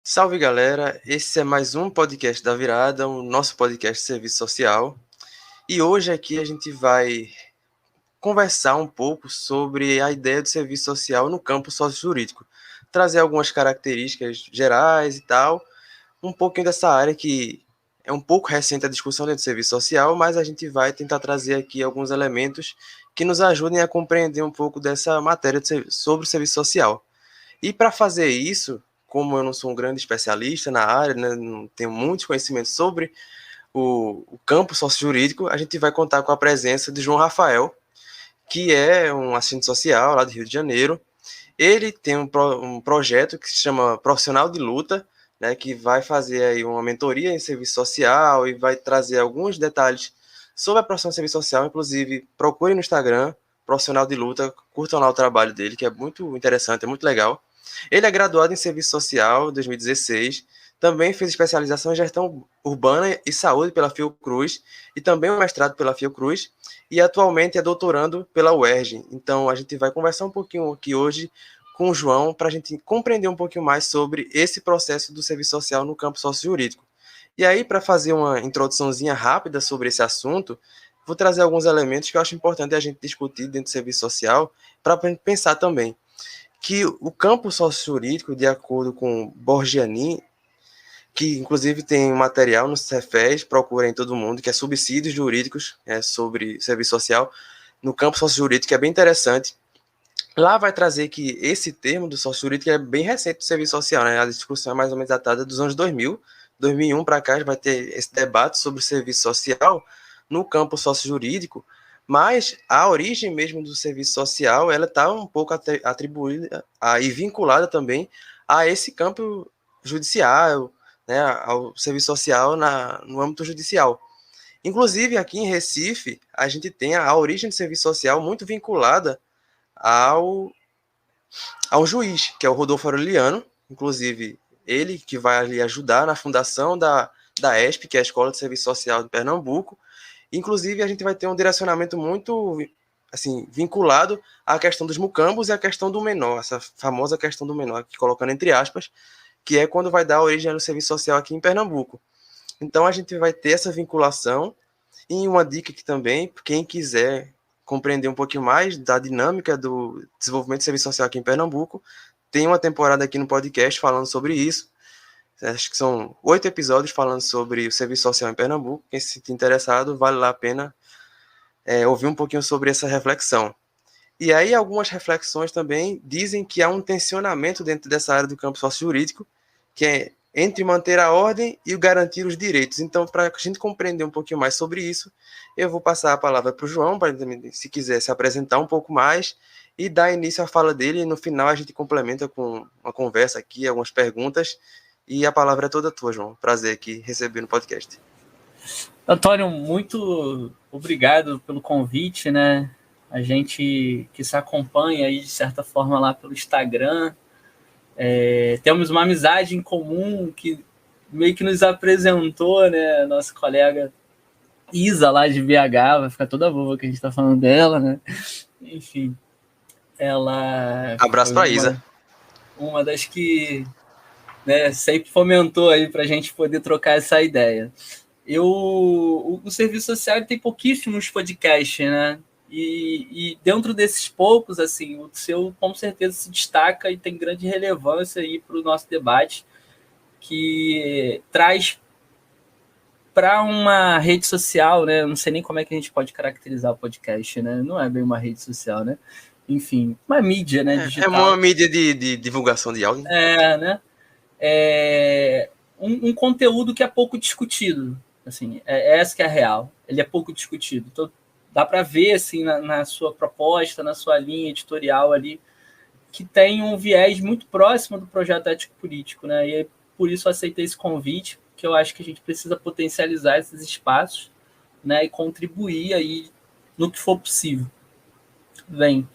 Salve galera, esse é mais um podcast da Virada, o nosso podcast de serviço social. E hoje aqui a gente vai conversar um pouco sobre a ideia do serviço social no campo sócio-jurídico, trazer algumas características gerais e tal, um pouquinho dessa área que é um pouco recente a discussão dentro do serviço social, mas a gente vai tentar trazer aqui alguns elementos que nos ajudem a compreender um pouco dessa matéria sobre o serviço social. E para fazer isso, como eu não sou um grande especialista na área, né, não tenho muitos conhecimentos sobre o campo sócio-jurídico, a gente vai contar com a presença de João Rafael, que é um assistente social lá do Rio de Janeiro. Ele tem um projeto que se chama Profissional de Luta, né, que vai fazer aí uma mentoria em serviço social e vai trazer alguns detalhes sobre a profissão de serviço social. Inclusive, procure no Instagram, Profissional de Luta, curtam lá o trabalho dele, que é muito interessante, é muito legal. Ele é graduado em Serviço Social em 2016, também fez especialização em Gestão Urbana e Saúde pela Fiocruz e também um mestrado pela Fiocruz e atualmente é doutorando pela UERJ. Então a gente vai conversar um pouquinho aqui hoje com o João para a gente compreender um pouquinho mais sobre esse processo do serviço social no campo sócio-jurídico. E aí, para fazer uma introduçãozinha rápida sobre esse assunto, vou trazer alguns elementos que eu acho importante a gente discutir dentro do serviço social para a gente pensar também que o campo sócio-jurídico, de acordo com Borgianin, que inclusive tem um material no Cefes, procurem todo mundo, que é Subsídios Jurídicos sobre serviço social, no campo sócio-jurídico, que é bem interessante. Lá vai trazer que esse termo do sócio-jurídico é bem recente do serviço social, né? A discussão é mais ou menos datada dos anos 2000, 2001 para cá, vai ter esse debate sobre o serviço social no campo sócio-jurídico, mas a origem mesmo do serviço social, ela está um pouco atribuída e vinculada também a esse campo judicial, né, ao serviço social no âmbito judicial. Inclusive, aqui em Recife, a gente tem a origem do serviço social muito vinculada ao, ao juiz, que é o Rodolfo Aureliano, inclusive ele que vai ali ajudar na fundação da ESP, que é a Escola de Serviço Social de Pernambuco. Inclusive, a gente vai ter um direcionamento muito assim vinculado à questão dos mucambos e à questão do menor, essa famosa questão do menor, aqui colocando entre aspas, que é quando vai dar origem ao serviço social aqui em Pernambuco. Então, a gente vai ter essa vinculação. E uma dica aqui também, quem quiser compreender um pouquinho mais da dinâmica do desenvolvimento de serviço social aqui em Pernambuco, tem uma temporada aqui no podcast falando sobre isso. Acho que são 8 episódios falando sobre o serviço social em Pernambuco. Quem se sentir interessado, vale lá a pena ouvir um pouquinho sobre essa reflexão. E aí, algumas reflexões também dizem que há um tensionamento dentro dessa área do campo sócio-jurídico, que é entre manter a ordem e garantir os direitos. Então, para a gente compreender um pouquinho mais sobre isso, eu vou passar a palavra para o João, para ele, se quiser se apresentar um pouco mais e dar início à fala dele. E no final, a gente complementa com uma conversa aqui, algumas perguntas. E a palavra é toda tua, João. Prazer aqui receber no podcast. Antônio, muito obrigado pelo convite, né? A gente que se acompanha aí, de certa forma, lá pelo Instagram. Temos uma amizade em comum que meio que nos apresentou, né? Nossa colega Isa, lá de BH, vai ficar toda boa que a gente está falando dela, né? Enfim, ela Abraço foi para Isa. uma das que, né, sempre fomentou aí para a gente poder trocar essa ideia. O serviço social tem pouquíssimos podcasts, né? E dentro desses poucos, assim, o seu com certeza se destaca e tem grande relevância aí para o nosso debate, que traz para uma rede social, né? Não sei nem como é que a gente pode caracterizar o podcast, né? Não é bem uma rede social, né? Enfim, uma mídia, né? É Digital. uma mídia de divulgação de áudio. Né? Um conteúdo que é pouco discutido. Assim, essa que é a real. Ele é pouco discutido. Então, dá para ver assim, na sua proposta, na sua linha editorial ali, que tem um viés muito próximo do projeto ético-político. Né? E por isso eu aceitei esse convite, que eu acho que a gente precisa potencializar esses espaços, né, e contribuir aí no que for possível. Bem,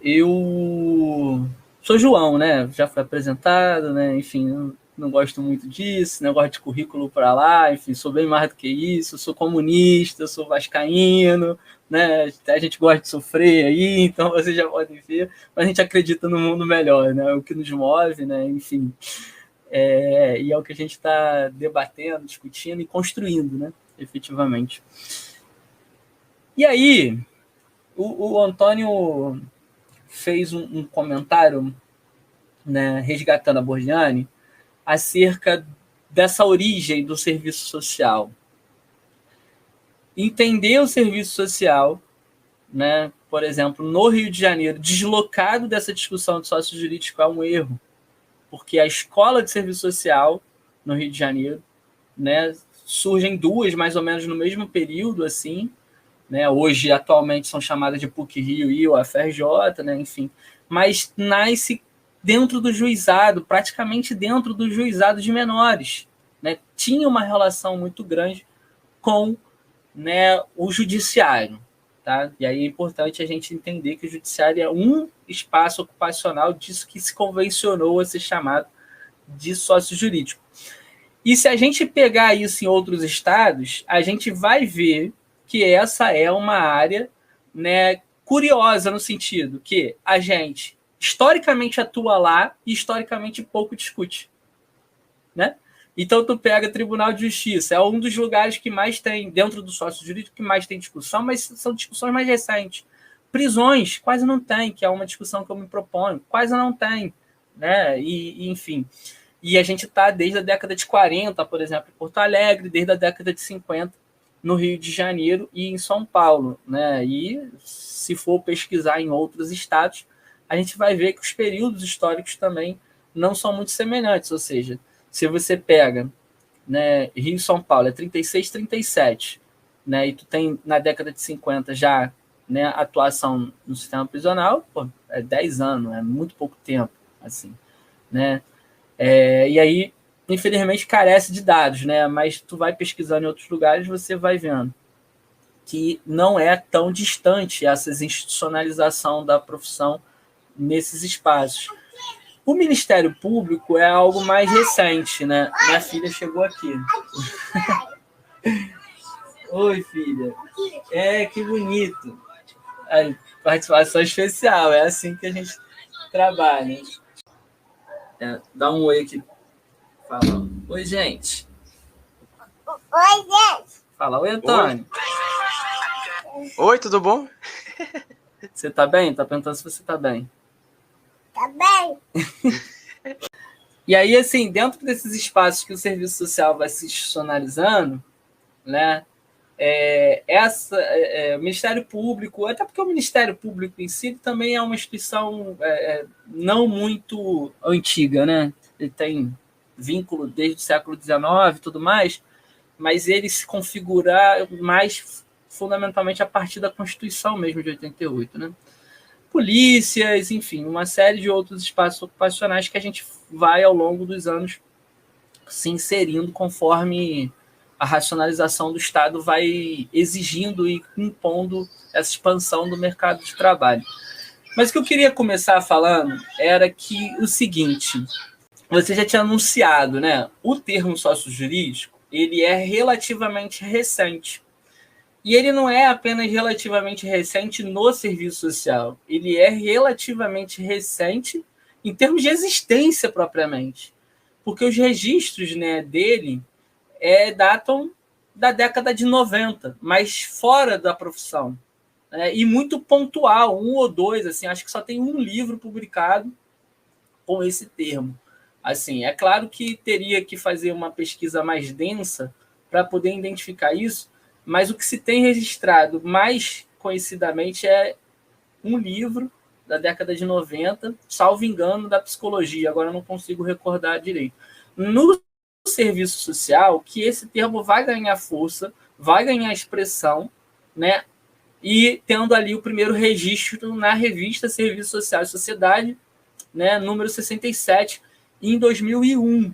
eu sou João, né? Já foi apresentado, né? Enfim, não gosto muito disso, negócio de currículo para lá, enfim, sou bem mais do que isso, sou comunista, sou vascaíno, né? Até a gente gosta de sofrer aí, então vocês já podem ver, mas a gente acredita no mundo melhor, né? O que nos move, né? Enfim. E é o que a gente está debatendo, discutindo e construindo, né, efetivamente. E aí, o Antônio fez um comentário, né, resgatando a Borgiani, acerca dessa origem do serviço social. Entender o serviço social, né, por exemplo, no Rio de Janeiro, deslocado dessa discussão de sócio jurídico é um erro, porque a escola de serviço social no Rio de Janeiro, né, surgem duas mais ou menos no mesmo período, assim, né, hoje atualmente são chamadas de PUC-Rio e UFRJ, né, enfim, mas nasce dentro do juizado, praticamente dentro do juizado de menores, né, tinha uma relação muito grande com, né, o judiciário. Tá? E aí é importante a gente entender que o judiciário é um espaço ocupacional disso que se convencionou a ser chamado de sócio jurídico. E se a gente pegar isso em outros estados, a gente vai ver que essa é uma área, né, curiosa no sentido que a gente historicamente atua lá e historicamente pouco discute, né? Então, tu pega Tribunal de Justiça, é um dos lugares que mais tem, dentro do sócio jurídico, que mais tem discussão, mas são discussões mais recentes. Prisões, quase não tem, que é uma discussão que eu me proponho, quase não tem, né? Enfim. E a gente está desde a década de 40, por exemplo, em Porto Alegre, desde a década de 50, no Rio de Janeiro e em São Paulo, né? E se for pesquisar em outros estados, a gente vai ver que os períodos históricos também não são muito semelhantes, ou seja, se você pega, né, Rio e São Paulo, é 36, 37, né, e tu tem na década de 50 já, né, atuação no sistema prisional, pô, é 10 anos, é muito pouco tempo, assim, né, e aí, infelizmente, carece de dados, né, mas tu vai pesquisando em outros lugares, você vai vendo que não é tão distante essa institucionalização da profissão nesses espaços. O Ministério Público é algo mais recente, né? Minha filha chegou aqui. Oi, filha. Que bonito. Aí, participação especial, é assim que a gente trabalha. Dá um oi aqui. Fala. Oi, gente. Oi, gente. Fala, oi, Antônio. Oi, tudo bom? Você tá bem? Tá perguntando se você tá bem. Tá bem? E aí, assim, dentro desses espaços que o serviço social vai se institucionalizando, né, o Ministério Público, até porque o Ministério Público em si também é uma instituição não muito antiga, né? Ele tem vínculo desde o século XIX e tudo mais, mas ele se configura mais fundamentalmente a partir da Constituição mesmo de 88, né? Polícias, enfim, uma série de outros espaços ocupacionais que a gente vai ao longo dos anos se inserindo conforme a racionalização do Estado vai exigindo e impondo essa expansão do mercado de trabalho. Mas o que eu queria começar falando era que o seguinte, você já tinha anunciado, né? O termo sócio-jurídico, ele é relativamente recente. E ele não é apenas relativamente recente no serviço social, ele é relativamente recente em termos de existência propriamente. Porque os registros, né, dele datam da década de 90, mas fora da profissão. E muito pontual, um ou dois, assim, acho que só tem um livro publicado com esse termo. Assim, é claro que teria que fazer uma pesquisa mais densa para poder identificar isso, mas o que se tem registrado mais conhecidamente é um livro da década de 90, salvo engano, da psicologia, agora eu não consigo recordar direito. No serviço social, que esse termo vai ganhar força, vai ganhar expressão, né? E tendo ali o primeiro registro na revista Serviço Social e Sociedade, né, número 67, em 2001.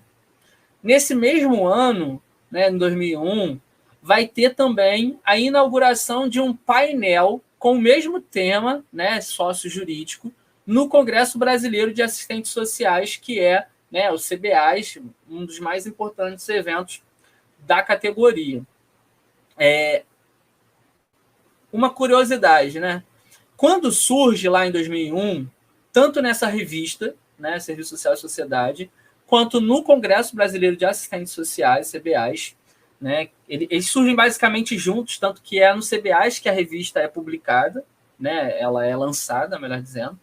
Nesse mesmo ano, né, em 2001, vai ter também a inauguração de um painel com o mesmo tema, né, sócio-jurídico, no Congresso Brasileiro de Assistentes Sociais, que é, né, o CBAS, um dos mais importantes eventos da categoria. Uma curiosidade, né? Quando surge lá em 2001, tanto nessa revista, né, Serviço Social e Sociedade, quanto no Congresso Brasileiro de Assistentes Sociais, CBAS, né? Eles surgem basicamente juntos, tanto que é no CBAS que a revista é publicada, né? Ela é lançada, melhor dizendo.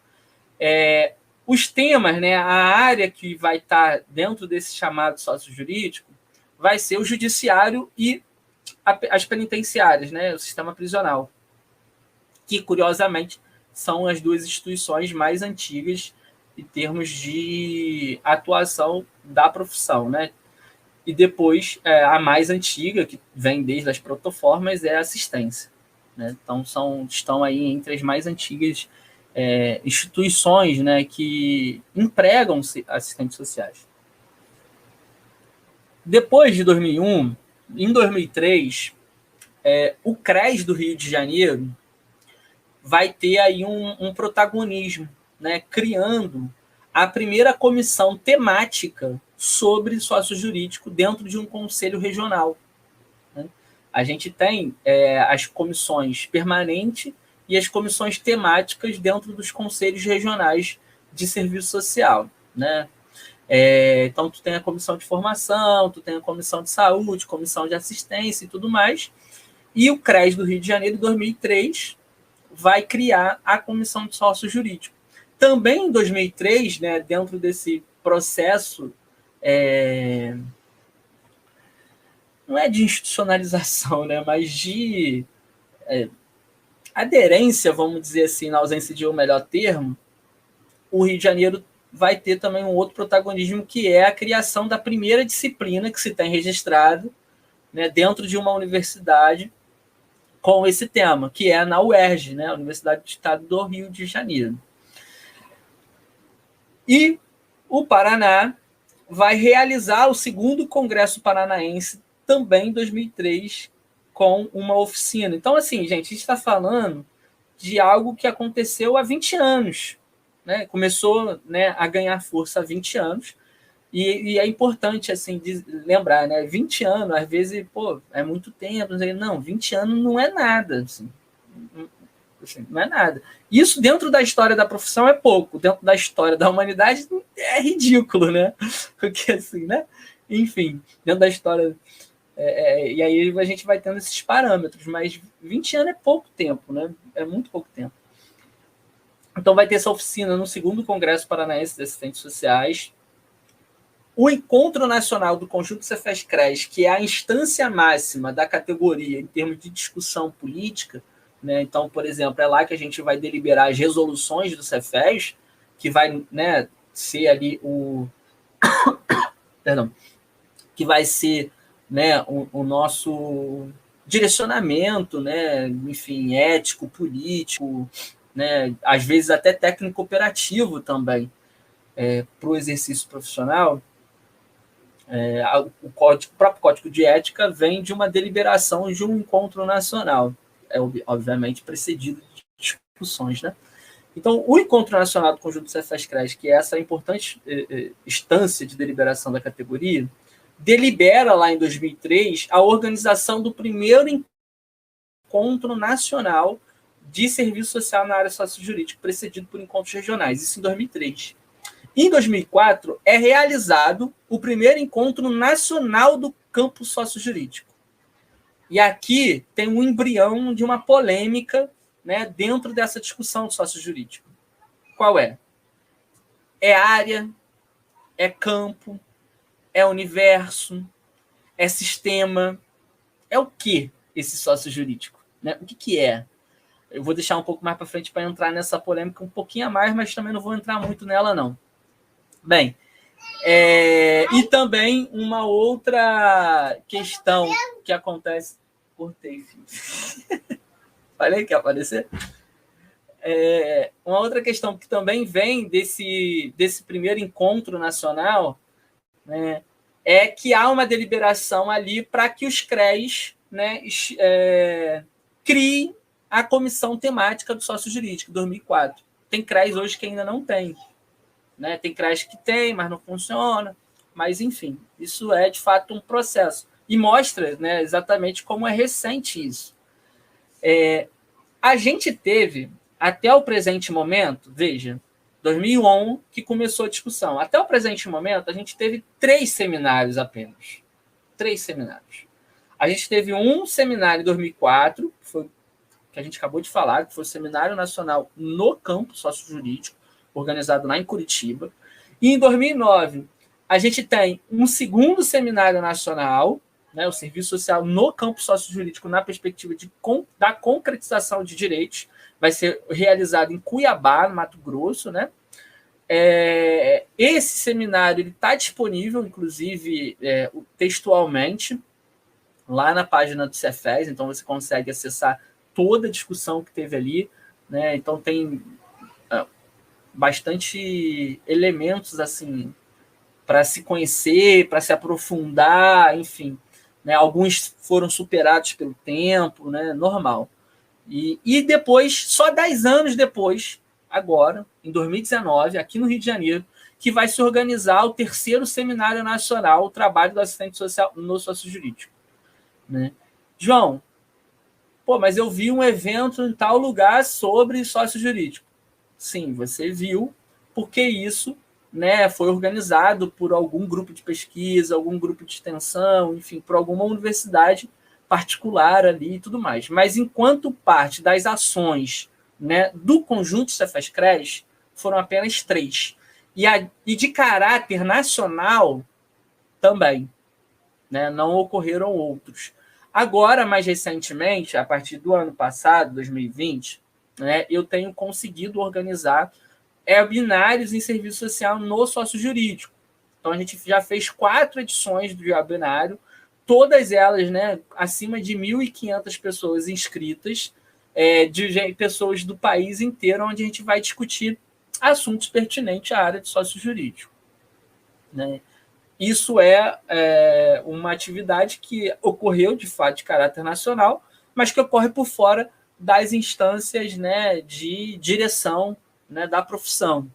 Os temas, né? A área que vai estar dentro desse chamado sócio-jurídico vai ser o judiciário e as penitenciárias, né? O sistema prisional, que, curiosamente, são as duas instituições mais antigas em termos de atuação da profissão, né? E depois, a mais antiga, que vem desde as protoformas, é a assistência, né? Então, estão aí entre as mais antigas instituições, né, que empregam assistentes sociais. Depois de 2001, em 2003, o CRES do Rio de Janeiro vai ter aí um protagonismo, né, criando a primeira comissão temática sobre sócio jurídico dentro de um conselho regional, né? A gente tem as comissões permanentes e as comissões temáticas dentro dos conselhos regionais de serviço social, né? Então, tu tem a comissão de formação, tu tem a comissão de saúde, comissão de assistência e tudo mais. E o CRES do Rio de Janeiro, em 2003, vai criar a comissão de sócio jurídico. Também em 2003, né, dentro desse processo, não é de institucionalização, né, mas de aderência, vamos dizer assim, na ausência de um melhor termo, o Rio de Janeiro vai ter também um outro protagonismo, que é a criação da primeira disciplina que se tem registrado, né, dentro de uma universidade com esse tema, que é na UERJ, né, a Universidade do Estado do Rio de Janeiro. E o Paraná vai realizar o segundo Congresso Paranaense, também em 2003, com uma oficina. Então, assim, gente, a gente está falando de algo que aconteceu há 20 anos, né? Começou, né, a ganhar força há 20 anos, e é importante, assim, lembrar, né? 20 anos, às vezes, pô, é muito tempo, não, 20 anos não é nada, assim, não é nada. Isso dentro da história da profissão é pouco, dentro da história da humanidade é ridículo, né? Porque, assim, né? Enfim, dentro da história... e aí a gente vai tendo esses parâmetros, mas 20 anos é pouco tempo, né? É muito pouco tempo. Então vai ter essa oficina no segundo Congresso Paranaense de Assistentes Sociais. O Encontro Nacional do Conjunto Cefes-CRES, que é a instância máxima da categoria em termos de discussão política, né? Então, por exemplo, é lá que a gente vai deliberar as resoluções do Cefes, que vai, né, ser ali Perdão. Que vai ser, né, o nosso direcionamento, né, enfim, ético, político, né, às vezes até técnico operativo também, para o exercício profissional. O próprio Código de Ética vem de uma deliberação de um encontro nacional, obviamente precedido de discussões, né? Então, o Encontro Nacional do Conjunto Cefes-CRES, que é essa importante instância de deliberação da categoria, delibera lá em 2003 a organização do primeiro encontro nacional de serviço social na área sociojurídica, precedido por encontros regionais, isso em 2003. Em 2004, é realizado o primeiro encontro nacional do campo sociojurídico. E aqui tem um embrião de uma polêmica, né, dentro dessa discussão do sociojurídico. Qual é? É área, é campo, é universo, é sistema, é o que esse sócio jurídico, né? O que é? Eu vou deixar um pouco mais para frente para entrar nessa polêmica um pouquinho a mais, mas também não vou entrar muito nela, não. Bem, e também uma outra questão que acontece... Cortei, filho. Falei que ia aparecer? Uma outra questão que também vem desse primeiro encontro nacional, né, é que há uma deliberação ali para que os CREs, né, criem a comissão temática do sócio jurídico, 2004. Tem CREs hoje que ainda não tem, né? Tem CREs que tem, mas não funciona. Mas, enfim, isso é, de fato, um processo. E mostra, né, exatamente como é recente isso. A gente teve, até o presente momento, veja, 2001, que começou a discussão. Até o presente momento, a gente teve 3 seminários apenas. 3 seminários. A gente teve um seminário em 2004, que foi que a gente acabou de falar, que foi o Seminário Nacional no Campo Sócio-Jurídico, organizado lá em Curitiba. E em 2009, a gente tem um segundo seminário nacional, né, o Serviço Social no Campo Sócio-Jurídico, na perspectiva da concretização de direitos, vai ser realizado em Cuiabá, no Mato Grosso, né? Esse seminário está disponível, inclusive, textualmente, lá na página do Cefes, então você consegue acessar toda a discussão que teve ali, né? Então tem bastante elementos assim para se conhecer, para se aprofundar, enfim, né? Alguns foram superados pelo tempo, né? Normal. E depois, só 10 anos depois, agora, em 2019, aqui no Rio de Janeiro, que vai se organizar o 3º Seminário Nacional, o Trabalho do Assistente Social no Sócio-Jurídico. Né? João, mas eu vi um evento em tal lugar sobre sócio-jurídico. Sim, você viu, porque isso, né, foi organizado por algum grupo de pesquisa, algum grupo de extensão, enfim, por alguma universidade particular ali e tudo mais. Mas enquanto parte das ações, né, do conjunto Cefes-CRES, foram apenas 3. E de caráter nacional também, né, não ocorreram outros. Agora, mais recentemente, a partir do ano passado, 2020, né, eu tenho conseguido organizar webinários em serviço social no sócio-jurídico. Então, a gente já fez 4 edições do webinário, todas elas, né, acima de 1.500 pessoas inscritas, de pessoas do país inteiro, onde a gente vai discutir assuntos pertinentes à área de sócio-jurídico. Né? Isso é uma atividade que ocorreu, de fato, de caráter nacional, mas que ocorre por fora das instâncias, né, de direção, né, da profissão.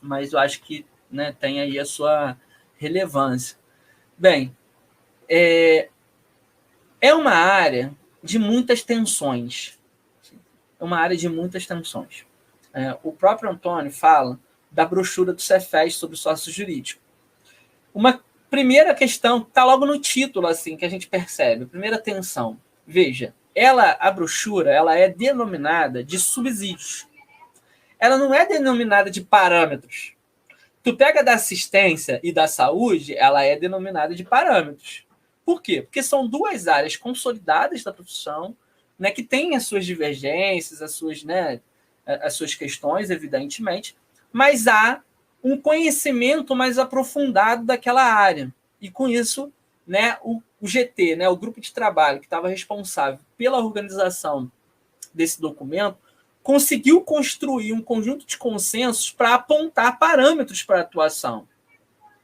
Mas eu acho que, né, tem aí a sua relevância. Bem, é uma área de muitas tensões. É uma área de muitas tensões. O próprio Antônio fala da brochura do Cefes sobre sócio jurídico. Uma primeira questão está logo no título, assim, que a gente percebe. Primeira tensão. Veja, a brochura, ela é denominada de subsídios. Ela não é denominada de parâmetros. Tu pega da assistência e da saúde, ela é denominada de parâmetros. Por quê? Porque são 2 áreas consolidadas da profissão, né, que têm as suas divergências, as suas questões, evidentemente, mas há um conhecimento mais aprofundado daquela área. E com isso, né, o GT, né, o grupo de trabalho que estava responsável pela organização desse documento, conseguiu construir um conjunto de consensos para apontar parâmetros para a atuação.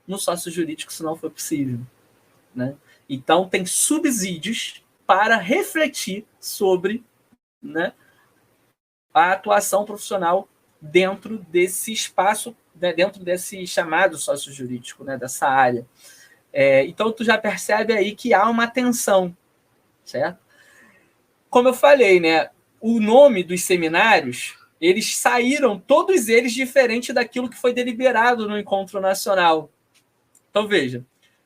No sócio jurídico isso não foi possível. Né? Então, tem subsídios para refletir sobre, né, a atuação profissional dentro desse espaço, né, dentro desse chamado sócio jurídico, né, dessa área. Então, tu já percebe aí que há uma tensão, certo? Como eu falei, né, o nome dos seminários, eles saíram, todos eles diferentes daquilo que foi deliberado no Encontro Nacional. Então, veja,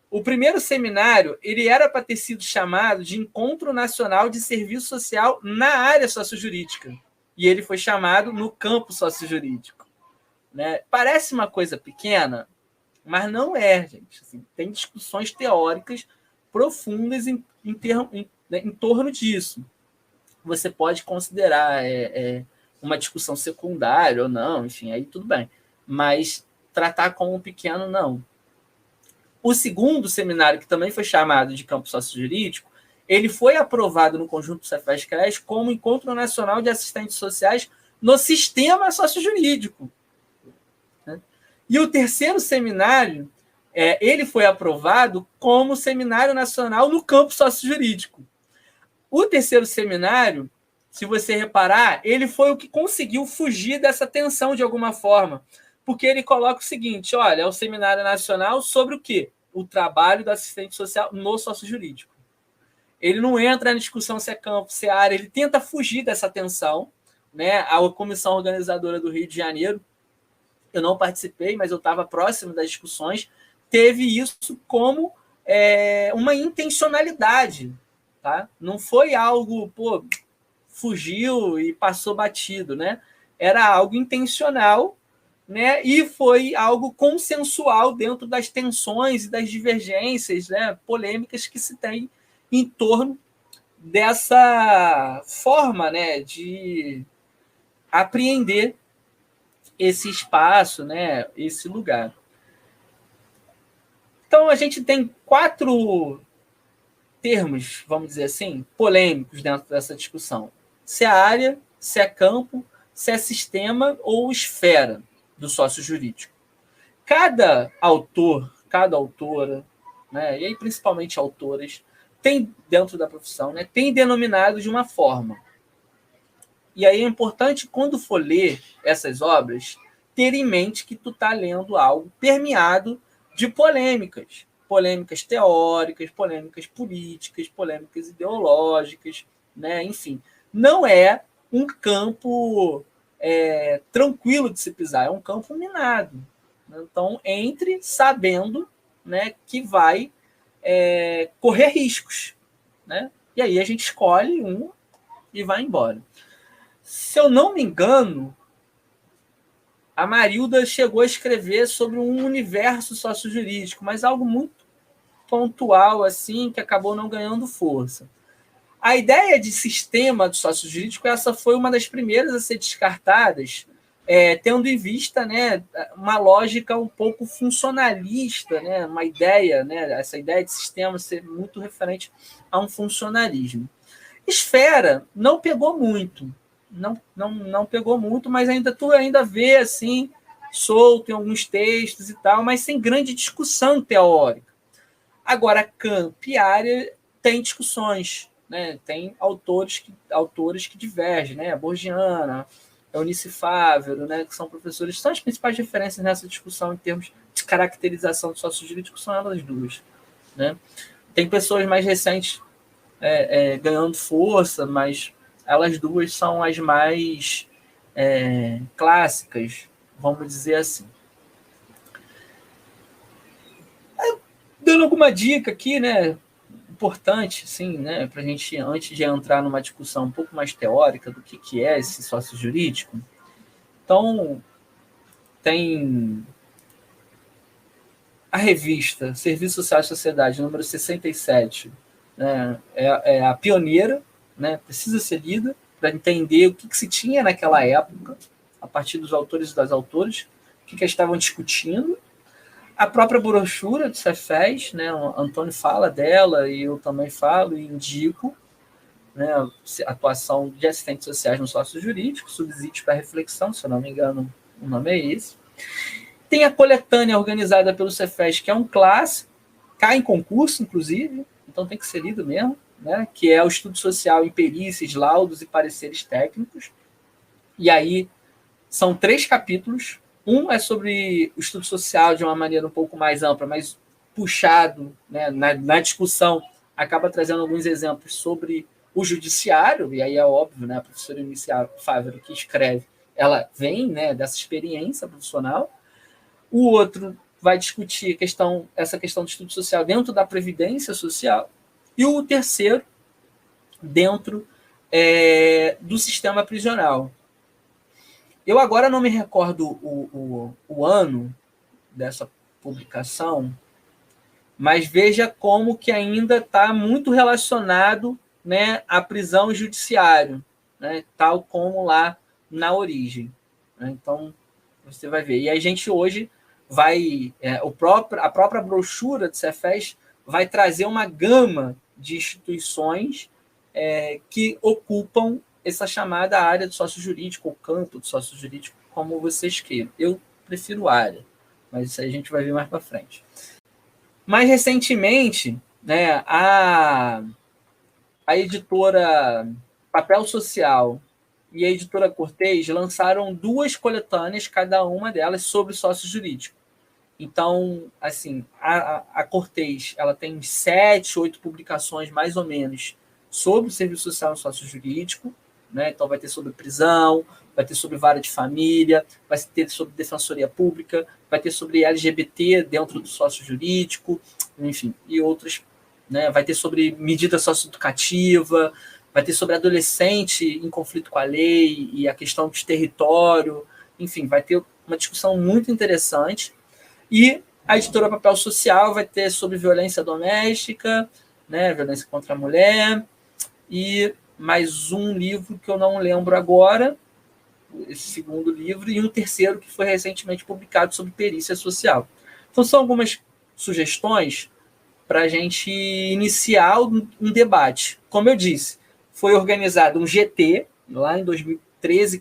o primeiro seminário, ele era para ter sido chamado de Encontro Nacional de Serviço Social na área sociojurídica. E ele foi chamado no campo sociojurídico. Né? Parece uma coisa pequena, mas não é, gente. Assim, tem discussões teóricas profundas em torno disso. Você pode considerar uma discussão secundária ou não, enfim, aí tudo bem. Mas tratar como pequeno, não. O segundo seminário, que também foi chamado de Campo Sócio-Jurídico, ele foi aprovado no conjunto Cefes-CRES como Encontro Nacional de Assistentes Sociais no Sistema Sócio-Jurídico. E o terceiro seminário, ele foi aprovado como Seminário Nacional no Campo Sócio-Jurídico. O terceiro seminário, se você reparar, ele foi o que conseguiu fugir dessa tensão de alguma forma, porque ele coloca o seguinte, olha, é o Seminário Nacional sobre o quê? O trabalho do assistente social no sócio-jurídico. Ele não entra na discussão se é campo, se é área, ele tenta fugir dessa tensão, né? A comissão organizadora do Rio de Janeiro eu não participei, mas eu estava próximo das discussões, teve isso como uma intencionalidade. Tá? Não foi algo, fugiu e passou batido, né? Era algo intencional, né? E foi algo consensual dentro das tensões e das divergências, né? Polêmicas que se tem em torno dessa forma, né? De apreender esse espaço, né? Esse lugar. Então a gente tem 4 termos, vamos dizer assim, polêmicos dentro dessa discussão. Se é área, se é campo, se é sistema ou esfera do sócio jurídico. Cada autor, cada autora, né, e aí principalmente autoras, tem, dentro da profissão, né, tem denominado de uma forma. E aí é importante, quando for ler essas obras, ter em mente que tu está lendo algo permeado de polêmicas. Polêmicas teóricas, polêmicas políticas, polêmicas ideológicas, né? Enfim, não é um campo tranquilo de se pisar, é um campo minado. Então, entre sabendo, né, que vai correr riscos. Né? E aí a gente escolhe um e vai embora. Se eu não me engano, a Marilda chegou a escrever sobre um universo sociojurídico, mas algo muito pontual, assim, que acabou não ganhando força. A ideia de sistema do sociojurídico, essa foi uma das primeiras a ser descartadas, tendo em vista, né, uma lógica um pouco funcionalista, né, uma ideia, né, essa ideia de sistema ser muito referente a um funcionalismo. Esfera não pegou muito, não pegou muito, mas tu ainda vê assim, solto em alguns textos e tal, mas sem grande discussão teórica. Agora, campo e área tem discussões, né? Tem autores que divergem, né? A Borgiana, a Eunice Fávero, né? Que são professores, são as principais referências nessa discussão em termos de caracterização do sócio-jurídico, são elas duas. Né? Tem pessoas mais recentes ganhando força, mas elas duas são as mais clássicas, vamos dizer assim. Dando alguma dica aqui, né, importante, assim, né, para a gente, antes de entrar numa discussão um pouco mais teórica do que é esse sócio jurídico. Então, tem a revista Serviço Social e Sociedade, número 67, né, é a pioneira, né, precisa ser lida para entender o que se tinha naquela época, a partir dos autores e das autoras, o que estavam discutindo. A própria brochura do Cefes, né, o Antônio fala dela e eu também falo e indico, né, a atuação de assistentes sociais no sócio jurídico, subsídios para reflexão, se eu não me engano, o nome é esse. Tem a coletânea organizada pelo Cefes, que é um clássico, cai em concurso, inclusive, então tem que ser lido mesmo, né, que é o estudo social em perícias, laudos e pareceres técnicos. E aí são 3 capítulos. Um é sobre o estudo social de uma maneira um pouco mais ampla, mas puxado, né, na discussão, acaba trazendo alguns exemplos sobre o judiciário, e aí é óbvio, né, a professora Eunice Fávero, que escreve, ela vem, né, dessa experiência profissional. O outro vai discutir essa questão do estudo social dentro da previdência social. E o terceiro, dentro do sistema prisional. Eu agora não me recordo o ano dessa publicação, mas veja como que ainda está muito relacionado, né, à prisão e judiciário, né, tal como lá na origem. Né? Então, você vai ver. E a gente hoje vai... a própria brochura do Cefes vai trazer uma gama de instituições que ocupam essa chamada área do sócio jurídico, ou campo do sócio jurídico, como vocês queiram. Eu prefiro área, mas isso aí a gente vai ver mais para frente. Mais recentemente, né, a editora Papel Social e a editora Cortez lançaram 2 coletâneas, cada uma delas, sobre sócio jurídico. Então, assim, a Cortez, ela tem 7, 8 publicações, mais ou menos, sobre o serviço social no sócio jurídico, né? Então vai ter sobre prisão, vai ter sobre vara de família, vai ter sobre defensoria pública, vai ter sobre LGBT dentro do sócio jurídico, enfim, e outros, né? Vai ter sobre medida socioeducativa, vai ter sobre adolescente em conflito com a lei e a questão de território, enfim, vai ter uma discussão muito interessante. E a editora Papel Social vai ter sobre violência doméstica, né, violência contra a mulher, e mais um livro que eu não lembro agora, esse segundo livro, e um terceiro que foi recentemente publicado sobre perícia social. Então são algumas sugestões para a gente iniciar um debate. Como eu disse, foi organizado um GT lá em 2013,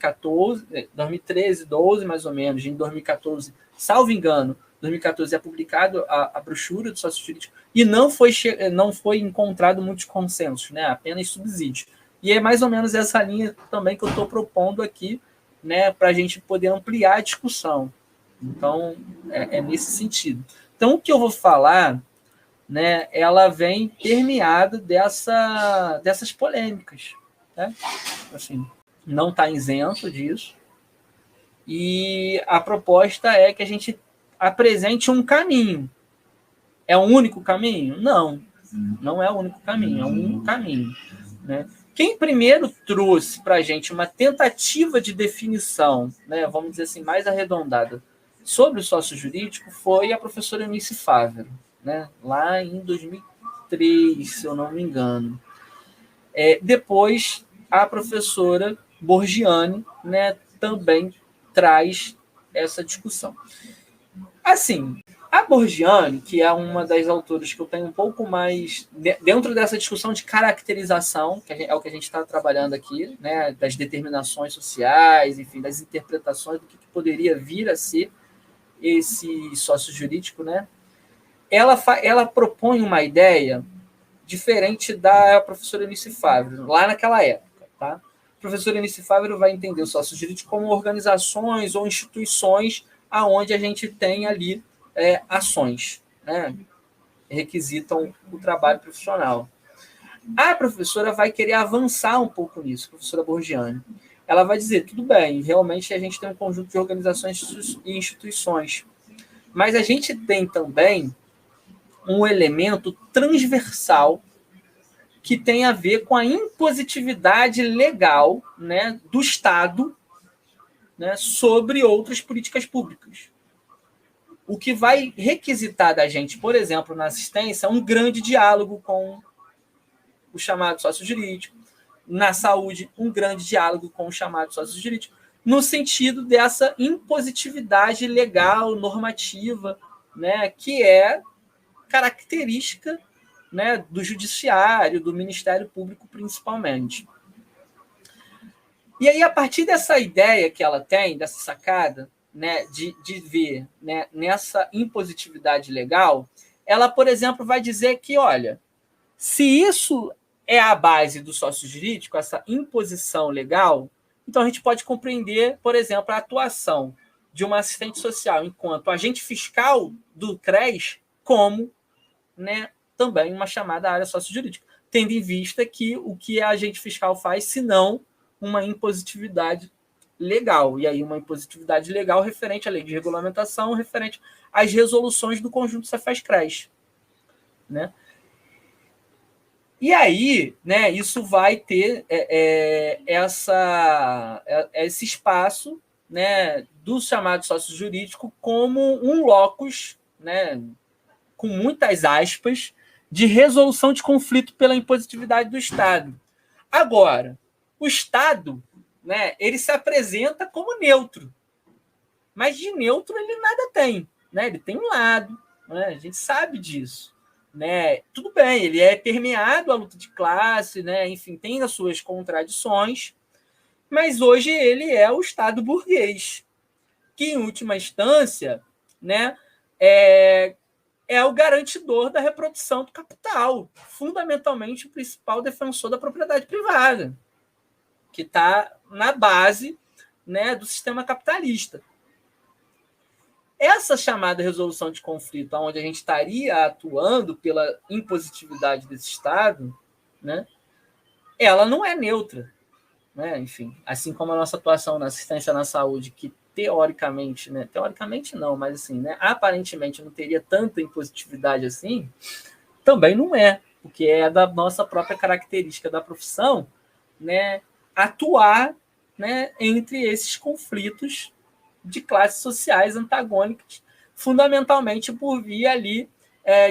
12 mais ou menos, em 2014, salvo engano, 2014 é publicado a brochura do sócio jurídico e não foi encontrado muitos consensos, né? Apenas subsídios. E é mais ou menos essa linha também que eu estou propondo aqui, né, para a gente poder ampliar a discussão. Então, é nesse sentido. Então, o que eu vou falar, né, ela vem permeada dessas polêmicas, né? Assim, não está isento disso. E a proposta é que a gente apresente um caminho. É o único caminho? Não, não é o único caminho, é um caminho, né? Quem primeiro trouxe para a gente uma tentativa de definição, né, vamos dizer assim, mais arredondada, sobre o sócio jurídico foi a professora Eunice Fávero, né, lá em 2003, se eu não me engano. Depois, a professora Borgiani, né, também traz essa discussão. Assim, a Borgiani, que é uma das autoras que eu tenho um pouco mais dentro dessa discussão de caracterização, que é o que a gente está trabalhando aqui, né, das determinações sociais, enfim, das interpretações do que poderia vir a ser esse sócio jurídico, né? Ela propõe uma ideia diferente da professora Eunice Fávero, lá naquela época, tá? A professora Eunice Fávero vai entender o sócio jurídico como organizações ou instituições aonde a gente tem ali ações, né? Requisitam o trabalho profissional. A professora vai querer avançar um pouco nisso, a professora Borgiani. Ela vai dizer, tudo bem, realmente a gente tem um conjunto de organizações e instituições, mas a gente tem também um elemento transversal que tem a ver com a impositividade legal, né, do Estado, né, sobre outras políticas públicas. O que vai requisitar da gente, por exemplo, na assistência, um grande diálogo com o chamado sócio jurídico, na saúde, um grande diálogo com o chamado sócio jurídico, no sentido dessa impositividade legal, normativa, né, que é característica, né, do judiciário, do Ministério Público, principalmente. E aí, a partir dessa ideia que ela tem, dessa sacada, né, de ver, né, nessa impositividade legal, ela, por exemplo, vai dizer que, olha, se isso é a base do sócio jurídico, essa imposição legal, então a gente pode compreender, por exemplo, a atuação de uma assistente social enquanto agente fiscal do CRES como, né, também uma chamada área sócio-jurídica, tendo em vista que o que a agente fiscal faz, se não uma impositividade legal, e aí uma impositividade legal referente à lei de regulamentação, referente às resoluções do conjunto Cefaz-CRES, né? E aí, né, isso vai ter esse espaço, né, do chamado sócio jurídico como um locus, né, com muitas aspas, de resolução de conflito pela impositividade do Estado. Agora, o Estado, né, ele se apresenta como neutro, mas de neutro ele nada tem, né? Ele tem um lado, né? A gente sabe disso, né? Tudo bem, ele é permeado à luta de classe, né? Enfim, tem as suas contradições, mas hoje ele é o Estado burguês, que em última instância, né, é o garantidor da reprodução do capital, fundamentalmente o principal defensor da propriedade privada, que está na base, né, do sistema capitalista. Essa chamada resolução de conflito, onde a gente estaria atuando pela impositividade desse Estado, né, ela não é neutra. né? Enfim, assim como a nossa atuação na assistência na saúde, que teoricamente, né? Teoricamente não, mas assim, né? Aparentemente não teria tanta impositividade assim, também não é, porque é da nossa própria característica da profissão, né? Atuar, né? Entre esses conflitos de classes sociais antagônicas, fundamentalmente por via ali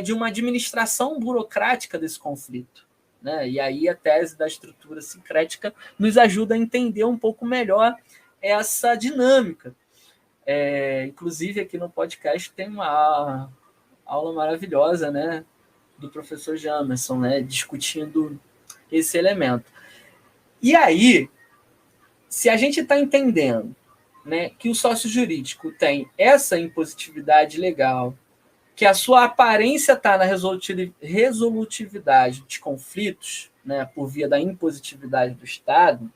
de uma administração burocrática desse conflito. Né? E aí a tese da estrutura sincrética nos ajuda a entender um pouco melhor essa dinâmica. Inclusive, aqui no podcast tem uma aula maravilhosa, né, do professor Jamerson, né, discutindo esse elemento. E aí, se a gente está entendendo, né, que o sócio jurídico tem essa impositividade legal, que a sua aparência está na resolutividade de conflitos, né, por via da impositividade do Estado,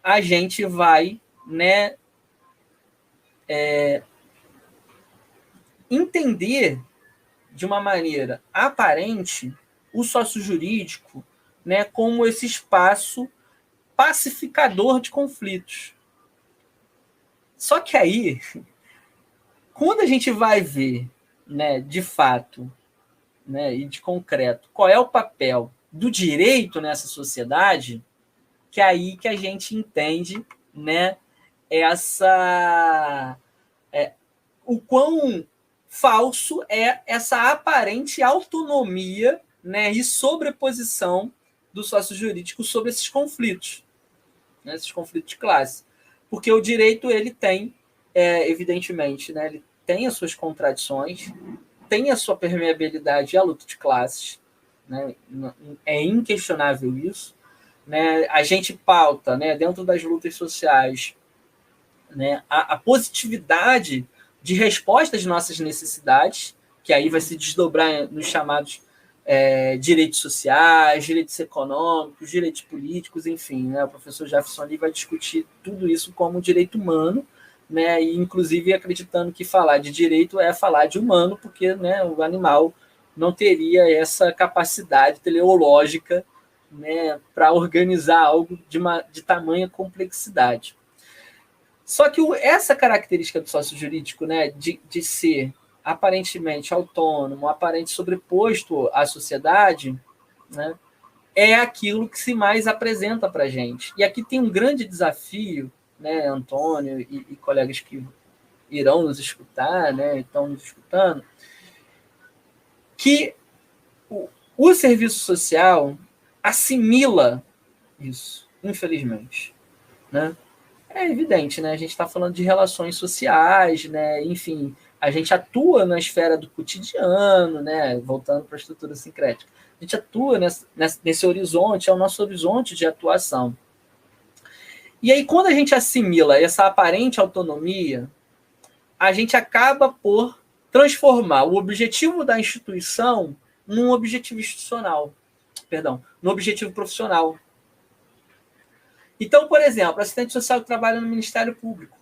a gente vai, né, entender de uma maneira aparente o sócio jurídico, né, como esse espaço pacificador de conflitos. Só que aí, quando a gente vai ver, né, de fato, né, e de concreto, qual é o papel do direito nessa sociedade, que é aí que a gente entende, né, o quão falso é essa aparente autonomia, né, e sobreposição do sócio jurídico sobre esses conflitos, né, esses conflitos de classe. Porque o direito, ele tem, evidentemente, né, ele tem as suas contradições, tem a sua permeabilidade à luta de classes, né, é inquestionável isso. Né, a gente pauta, né, dentro das lutas sociais, né, a positividade de resposta às nossas necessidades, que aí vai se desdobrar nos chamados direitos sociais, direitos econômicos, direitos políticos, enfim. Né, o professor Jefferson ali vai discutir tudo isso como direito humano, né, e inclusive acreditando que falar de direito é falar de humano, porque, né, o animal não teria essa capacidade teleológica, né, para organizar algo de tamanha complexidade. Só que essa característica do sócio jurídico, né, de ser aparentemente autônomo, aparente sobreposto à sociedade, né, é aquilo que se mais apresenta para a gente. E aqui tem um grande desafio, né, Antônio e colegas que irão nos escutar, né, estão nos escutando, que o serviço social assimila isso, infelizmente, né? É evidente, né? A gente está falando de relações sociais, né? Enfim, a gente atua na esfera do cotidiano, né? Voltando para a estrutura sincrética. A gente atua nesse horizonte, é o nosso horizonte de atuação. E aí, quando a gente assimila essa aparente autonomia, a gente acaba por transformar o objetivo da instituição num objetivo institucional. Perdão, no objetivo profissional. Então, por exemplo, assistente social que trabalha no Ministério Público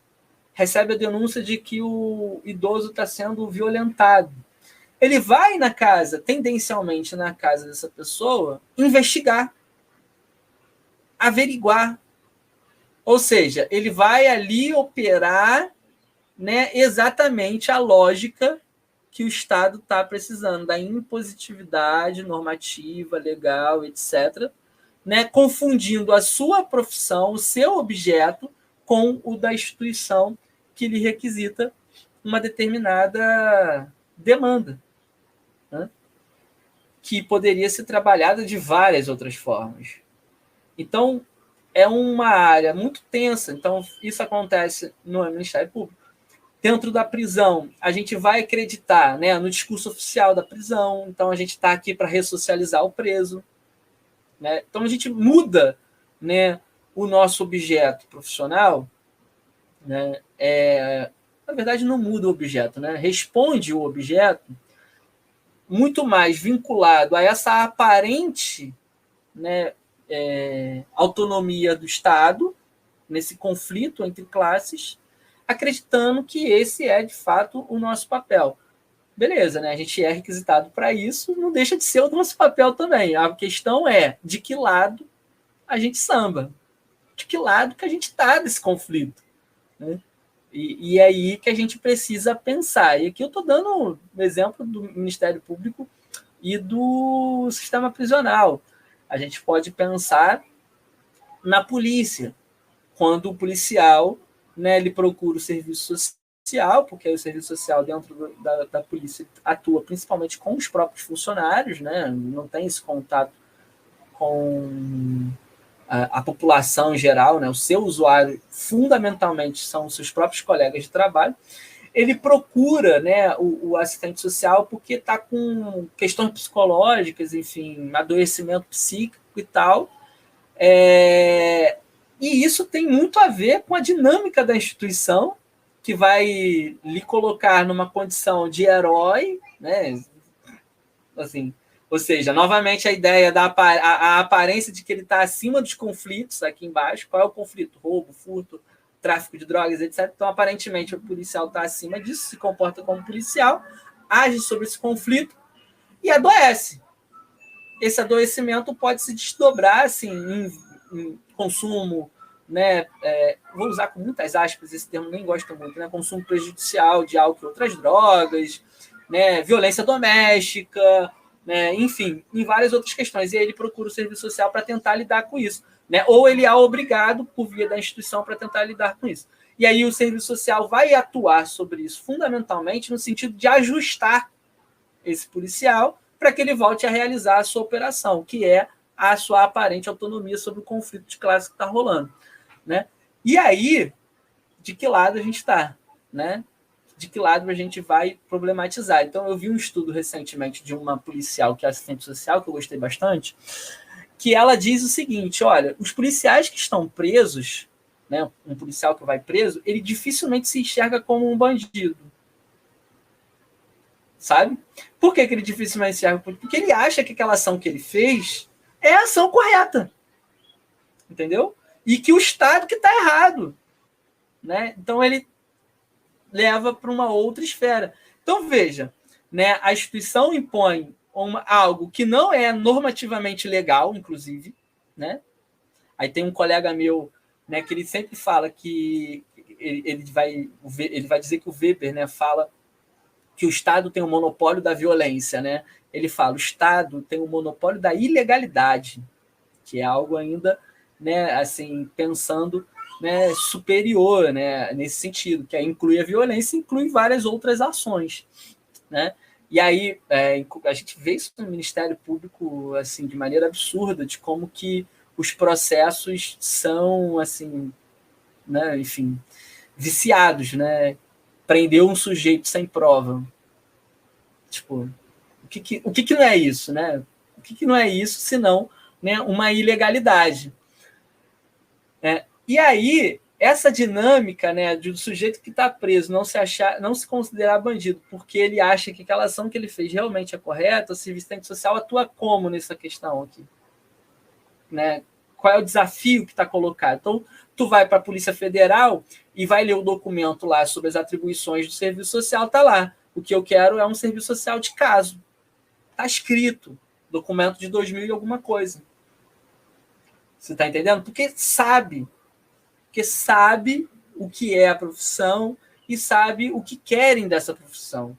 recebe a denúncia de que o idoso está sendo violentado. Ele vai na casa, tendencialmente na casa dessa pessoa, investigar, averiguar. Ou seja, ele vai ali operar, né, exatamente a lógica que o Estado está precisando, da impositividade normativa, legal, etc., né, confundindo a sua profissão, o seu objeto, com o da instituição que lhe requisita uma determinada demanda, né, que poderia ser trabalhada de várias outras formas. Então, é uma área muito tensa. Então, isso acontece no Ministério Público. Dentro da prisão, a gente vai acreditar, né, no discurso oficial da prisão. Então, a gente está aqui para ressocializar o preso. Né? Então, a gente muda, né, o nosso objeto profissional. Né? Na verdade, não muda o objeto, né? Responde o objeto muito mais vinculado a essa aparente, né, autonomia do Estado, nesse conflito entre classes, acreditando que esse é, de fato, o nosso papel. Beleza, né? A gente é requisitado para isso, não deixa de ser o nosso papel também. A questão é de que lado a gente samba. De que lado que a gente está desse conflito? Né? E é aí que a gente precisa pensar. E aqui eu estou dando um exemplo do Ministério Público e do sistema prisional. A gente pode pensar na polícia, quando o policial, né, ele procura o serviço social, porque aí o serviço social dentro da polícia atua principalmente com os próprios funcionários, né, não tem esse contato com a população em geral, né, o seu usuário fundamentalmente são os seus próprios colegas de trabalho. Ele procura, né, o assistente social porque está com questões psicológicas, enfim, adoecimento psíquico e tal. E isso tem muito a ver com a dinâmica da instituição, que vai lhe colocar numa condição de herói, né? Assim, ou seja, novamente a ideia da a aparência de que ele está acima dos conflitos aqui embaixo. Qual é o conflito? Roubo, furto, tráfico de drogas, etc. Então, aparentemente, o policial está acima disso, se comporta como policial, age sobre esse conflito e adoece. Esse adoecimento pode se desdobrar assim, em consumo, né? Vou usar com muitas aspas esse termo, nem gosto muito, né? Consumo prejudicial de álcool e outras drogas, né? Violência doméstica, né? Enfim, em várias outras questões. E aí ele procura o serviço social para tentar lidar com isso, né? Ou ele é obrigado, por via da instituição, para tentar lidar com isso. E aí o serviço social vai atuar sobre isso, fundamentalmente no sentido de ajustar esse policial para que ele volte a realizar a sua operação, que é a sua aparente autonomia sobre o conflito de classe que está rolando, né? E aí, de que lado a gente está, né? De que lado a gente vai problematizar? Então, eu vi um estudo recentemente de uma policial que é assistente social, que eu gostei bastante, que ela diz o seguinte: olha, os policiais que estão presos, né, um policial que vai preso, ele dificilmente se enxerga como um bandido. Sabe? Por que ele dificilmente se enxerga? Porque ele acha que aquela ação que ele fez é a ação correta. Entendeu? E que o Estado que está errado. Né? Então, ele leva para uma outra esfera. Então, veja, né, a instituição impõe algo que não é normativamente legal, inclusive. Né? Aí tem um colega meu, né, que ele sempre fala que ele vai dizer que o Weber, né, fala que o Estado tem o monopólio da violência, né? Ele fala, o Estado tem o monopólio da ilegalidade, que é algo ainda, né, assim, pensando, né, superior, né, nesse sentido, que inclui a violência, inclui várias outras ações, né? E aí a gente vê isso no Ministério Público, assim, de maneira absurda, de como que os processos são, assim, né, enfim, viciados, né? Prendeu um sujeito sem prova. Tipo, o que não é isso, né? O que não é isso, senão, né, uma ilegalidade? E aí, essa dinâmica, né, do sujeito que está preso não se considerar bandido, porque ele acha que aquela ação que ele fez realmente é correta, o serviço social atua como nessa questão aqui? Né? Qual é o desafio que está colocado? Então, tu vai para a Polícia Federal e vai ler o documento lá sobre as atribuições do serviço social, tá lá. O que eu quero é um serviço social de caso. Tá escrito. Documento de 2000 e alguma coisa. Você está entendendo? Porque sabe o que é a profissão e sabe o que querem dessa profissão.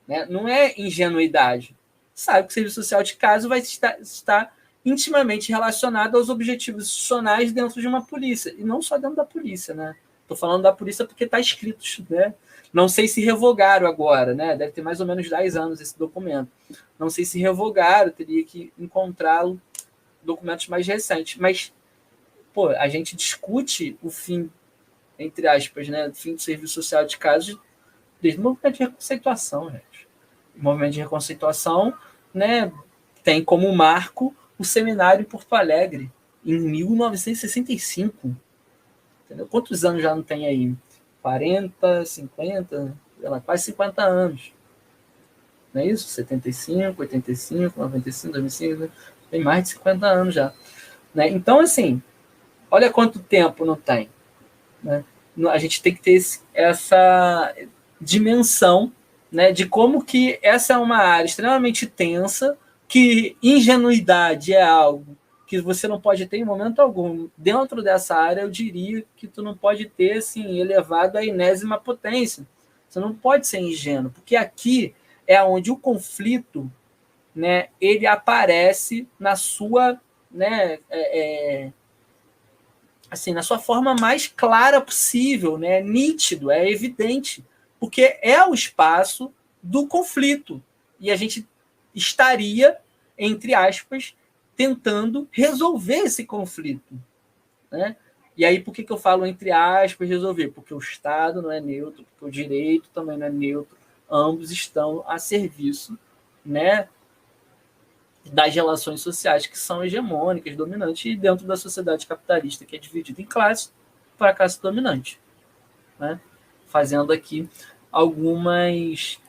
Né? Não é ingenuidade. Sabe que o serviço social de caso vai estar intimamente relacionado aos objetivos institucionais dentro de uma polícia. E não só dentro da polícia, né? Estou falando da polícia porque está escrito, né? Não sei se revogaram agora, né? Deve ter mais ou menos 10 anos esse documento. Não sei se revogaram, teria que encontrá-lo documentos mais recentes. Mas, pô, a gente discute o fim, entre aspas, né? O fim do serviço social de casos desde o movimento de reconceituação, gente. O movimento de reconceituação, né, tem como marco o seminário em Porto Alegre, em 1965. Entendeu? Quantos anos já não tem aí? 40, 50, quase 50 anos. Não é isso? 75, 85, 95, 2005, né? Tem mais de 50 anos já. Né? Então, assim, olha quanto tempo não tem. Né? A gente tem que ter essa dimensão, né, de como que essa é uma área extremamente tensa, que ingenuidade é algo que você não pode ter em momento algum. Dentro dessa área, eu diria que tu não pode ter assim, elevado à enésima potência. Você não pode ser ingênuo, porque aqui é onde o conflito, né, ele aparece na sua, né, assim, na sua forma mais clara possível, né, nítido, é evidente, porque é o espaço do conflito. E a gente estaria, entre aspas, tentando resolver esse conflito, né? E aí, por que eu falo entre aspas resolver? Porque o Estado não é neutro, porque o direito também não é neutro, ambos estão a serviço, né, das relações sociais que são hegemônicas, dominantes, e dentro da sociedade capitalista, que é dividida em classes, para a classe dominante, né? Fazendo aqui algumas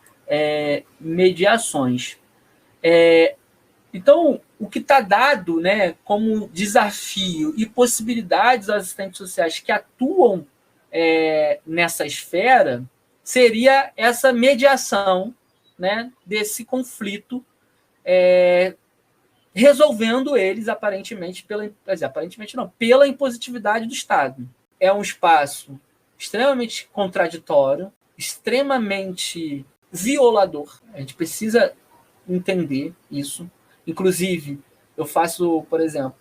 mediações. Então, o que está dado, né, como desafio e possibilidades aos assistentes sociais que atuam nessa esfera seria essa mediação, né, desse conflito, resolvendo eles aparentemente pela impositividade do Estado. É um espaço extremamente contraditório, extremamente violador. A gente precisa entender isso. Inclusive, eu faço, por exemplo,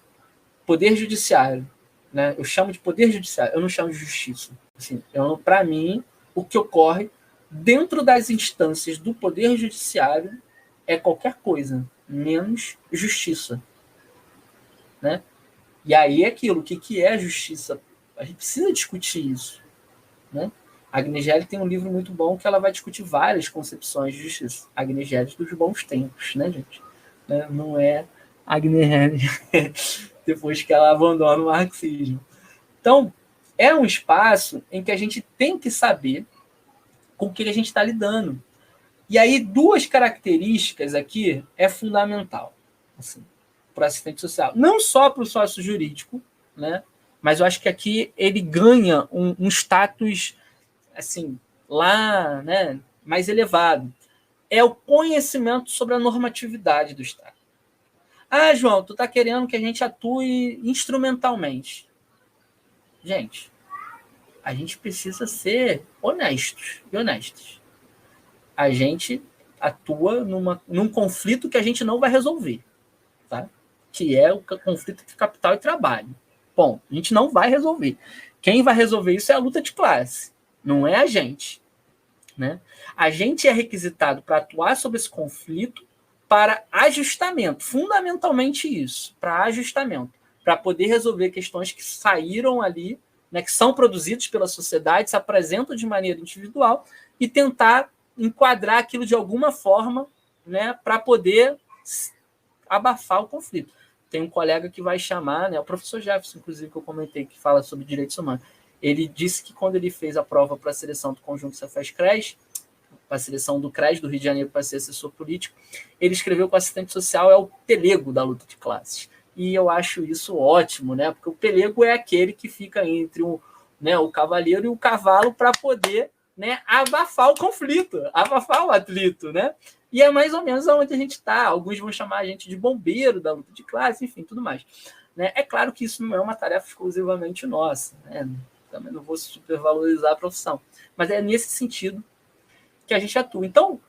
poder judiciário, né? Eu chamo de poder judiciário, eu não chamo de justiça. Assim, para mim, o que ocorre dentro das instâncias do poder judiciário é qualquer coisa, menos justiça, né? E aí é aquilo, o que é justiça? A gente precisa discutir isso, né? A Agnes Gelli tem um livro muito bom que ela vai discutir várias concepções de justiça. A Agnes Gelli dos bons tempos, né, gente? Não é a Agnes Gelli depois que ela abandona o marxismo. Então, é um espaço em que a gente tem que saber com o que a gente está lidando. E aí, duas características aqui é fundamental, assim, para o assistente social. Não só para o sócio jurídico, né? Mas eu acho que aqui ele ganha um status assim, lá, né, mais elevado. É o conhecimento sobre a normatividade do Estado. Ah, João, tu está querendo que a gente atue instrumentalmente. Gente, a gente precisa ser honestos e honestos. A gente atua num conflito que a gente não vai resolver, tá? Que é o conflito de capital e trabalho. Bom, a gente não vai resolver. Quem vai resolver isso é a luta de classe, não é a gente, né? A gente é requisitado para atuar sobre esse conflito para ajustamento, fundamentalmente isso, para ajustamento, para poder resolver questões que saíram ali, né, que são produzidas pela sociedade, se apresentam de maneira individual e tentar enquadrar aquilo de alguma forma, né, para poder abafar o conflito. Tem um colega que vai chamar, né, o professor Jefferson, inclusive, que eu comentei, que fala sobre direitos humanos. Ele disse que quando ele fez a prova para a seleção do conjunto Cefaz-CRES, para a seleção do CRES do Rio de Janeiro para ser assessor político, ele escreveu que o assistente social é o pelego da luta de classes. E eu acho isso ótimo, né? Porque o pelego é aquele que fica entre o cavaleiro e o cavalo para poder, né, abafar o conflito, abafar o atrito, né? E é mais ou menos onde a gente está. Alguns vão chamar a gente de bombeiro da luta de classe, enfim, tudo mais. Né? É claro que isso não é uma tarefa exclusivamente nossa, né? Também não vou supervalorizar a profissão, mas é nesse sentido que a gente atua. Então,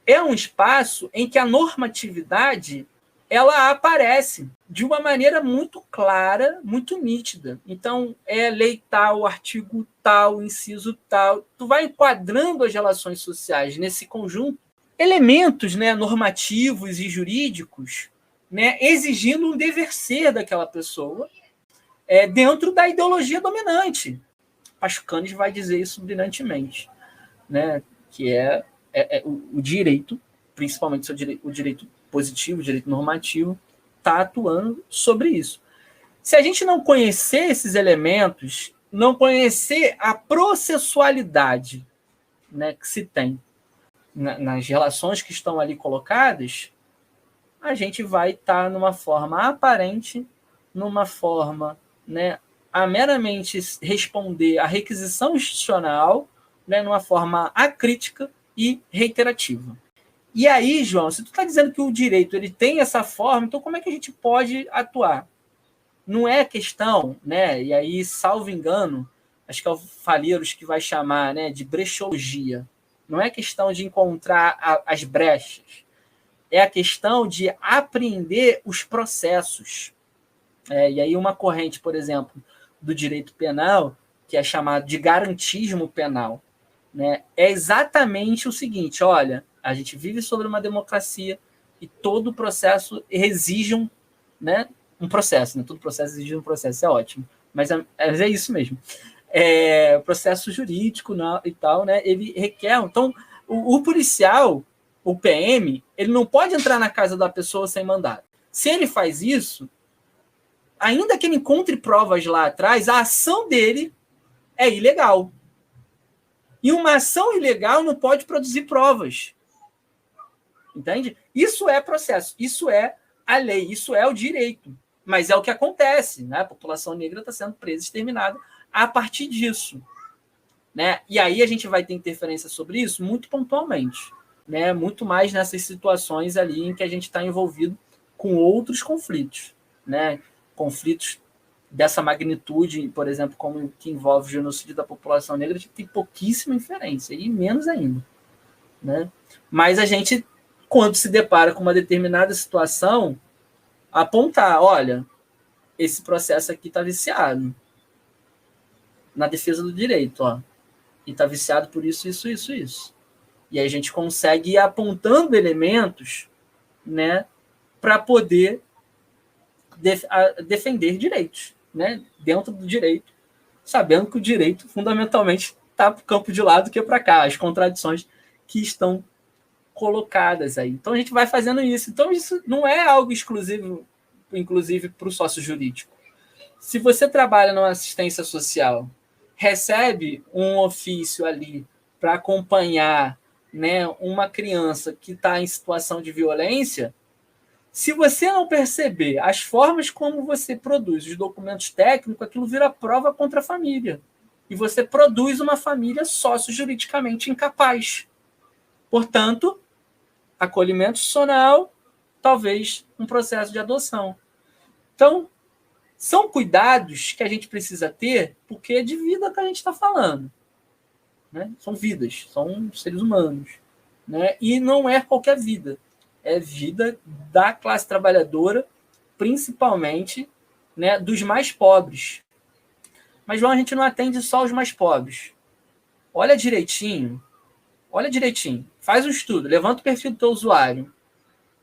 é um espaço em que a normatividade ela aparece de uma maneira muito clara, muito nítida. Então, é lei tal, artigo tal, inciso tal. Tu vai enquadrando as relações sociais nesse conjunto, elementos, né, normativos e jurídicos, né, exigindo um dever ser daquela pessoa dentro da ideologia dominante. Pascanes vai dizer isso brilhantemente, né, que é o direito, principalmente o direito positivo, o direito normativo, está atuando sobre isso. Se a gente não conhecer esses elementos, não conhecer a processualidade, né, que se tem nas relações que estão ali colocadas, a gente vai estar numa forma aparente, numa forma, né, a meramente responder à requisição institucional, né, numa forma acrítica e reiterativa. E aí, João, se tu está dizendo que o direito ele tem essa forma, então como é que a gente pode atuar? não é questão, né? E aí, salvo engano, acho que é o Falheiros que vai chamar, né, de brechologia. Não é questão de encontrar as brechas, é a questão de apreender os processos. E aí uma corrente, por exemplo, do direito penal, que é chamado de garantismo penal, né, é exatamente o seguinte: olha, a gente vive sobre uma democracia e todo processo exige um processo, né? Todo processo exige um processo, é ótimo, mas é isso mesmo. O processo jurídico, né, e tal, né, ele requer. Então, o policial, o PM, ele não pode entrar na casa da pessoa sem mandado. Se ele faz isso, ainda que ele encontre provas lá atrás, a ação dele é ilegal. E uma ação ilegal não pode produzir provas. Entende? Isso é processo, isso é a lei, isso é o direito. Mas é o que acontece, né? A população negra está sendo presa e exterminada a partir disso. Né? E aí a gente vai ter interferência sobre isso muito pontualmente. Né? Muito mais nessas situações ali em que a gente está envolvido com outros conflitos. Né? Conflitos dessa magnitude, por exemplo, como que envolve o genocídio da população negra, a gente tem pouquíssima inferência, e menos ainda. Né? Mas a gente, quando se depara com uma determinada situação, apontar, olha, esse processo aqui está viciado na defesa do direito, ó, e está viciado por isso, isso, isso, isso. E aí a gente consegue ir apontando elementos, né, para poder defender direitos, né, dentro do direito, sabendo que o direito fundamentalmente está para o campo de lá do que para cá, as contradições que estão colocadas aí. Então a gente vai fazendo isso. Então isso não é algo exclusivo, inclusive, para o sócio jurídico. Se você trabalha numa assistência social, recebe um ofício ali para acompanhar, né, uma criança que está em situação de violência, se você não perceber as formas como você produz os documentos técnicos, aquilo vira prova contra a família. E você produz uma família sócio-juridicamente incapaz. Portanto, acolhimento institucional, talvez um processo de adoção. Então, são cuidados que a gente precisa ter, porque é de vida que a gente está falando. Né? São vidas, são seres humanos. Né? E não é qualquer vida. É vida da classe trabalhadora, principalmente, né, dos mais pobres. Mas, João, a gente não atende só os mais pobres. Olha direitinho, faz um estudo, levanta o perfil do teu usuário,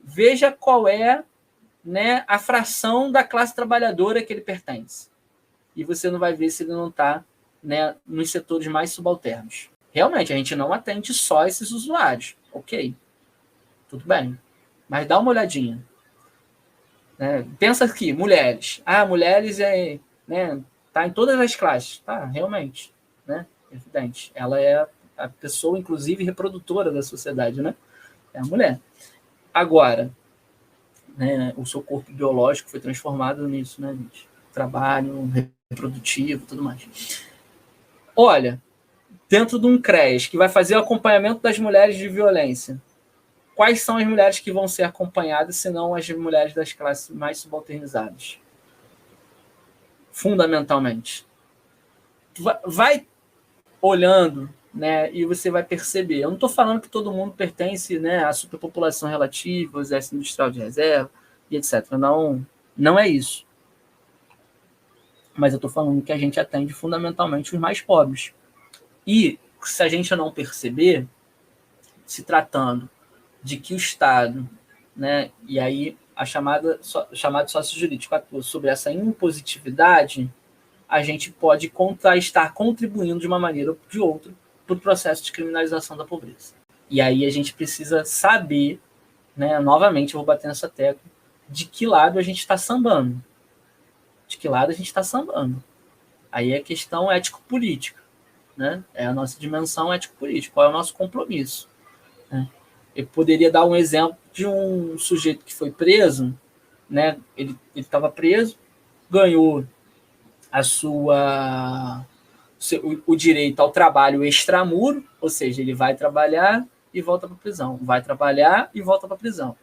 veja qual é, né, a fração da classe trabalhadora que ele pertence. E você não vai ver se ele não está, né, nos setores mais subalternos. Realmente, a gente não atende só esses usuários. Ok, tudo bem. Mas dá uma olhadinha. Né? Pensa aqui, mulheres. Mulheres tá em todas as classes. Tá, realmente. Né? Evidente. Ela é a pessoa, inclusive, reprodutora da sociedade, né? É a mulher. Agora, né, o seu corpo biológico foi transformado nisso, né, gente? Trabalho reprodutivo, tudo mais. Olha, dentro de um CREAS que vai fazer o acompanhamento das mulheres de violência, quais são as mulheres que vão ser acompanhadas, se não as mulheres das classes mais subalternizadas? Fundamentalmente. Vai olhando, né, e você vai perceber. Eu não estou falando que todo mundo pertence, né, à superpopulação relativa, ao exército industrial de reserva, e etc. Não é isso. Mas eu estou falando que a gente atende fundamentalmente os mais pobres. E se a gente não perceber, se tratando de que o Estado, né, e aí chamado sócio jurídico atua sobre essa impositividade, a gente pode estar contribuindo de uma maneira ou de outra para o processo de criminalização da pobreza. E aí a gente precisa saber, né, novamente eu vou bater nessa tecla, de que lado a gente está sambando. De que lado a gente está sambando. Aí é questão ético-política. Né? É a nossa dimensão ético-política. Qual é o nosso compromisso? Né? Eu poderia dar um exemplo de um sujeito que foi preso, né? Ele estava preso, ganhou o direito ao trabalho extramuro, ou seja, ele vai trabalhar e volta para a prisão, vai trabalhar e volta para a prisão.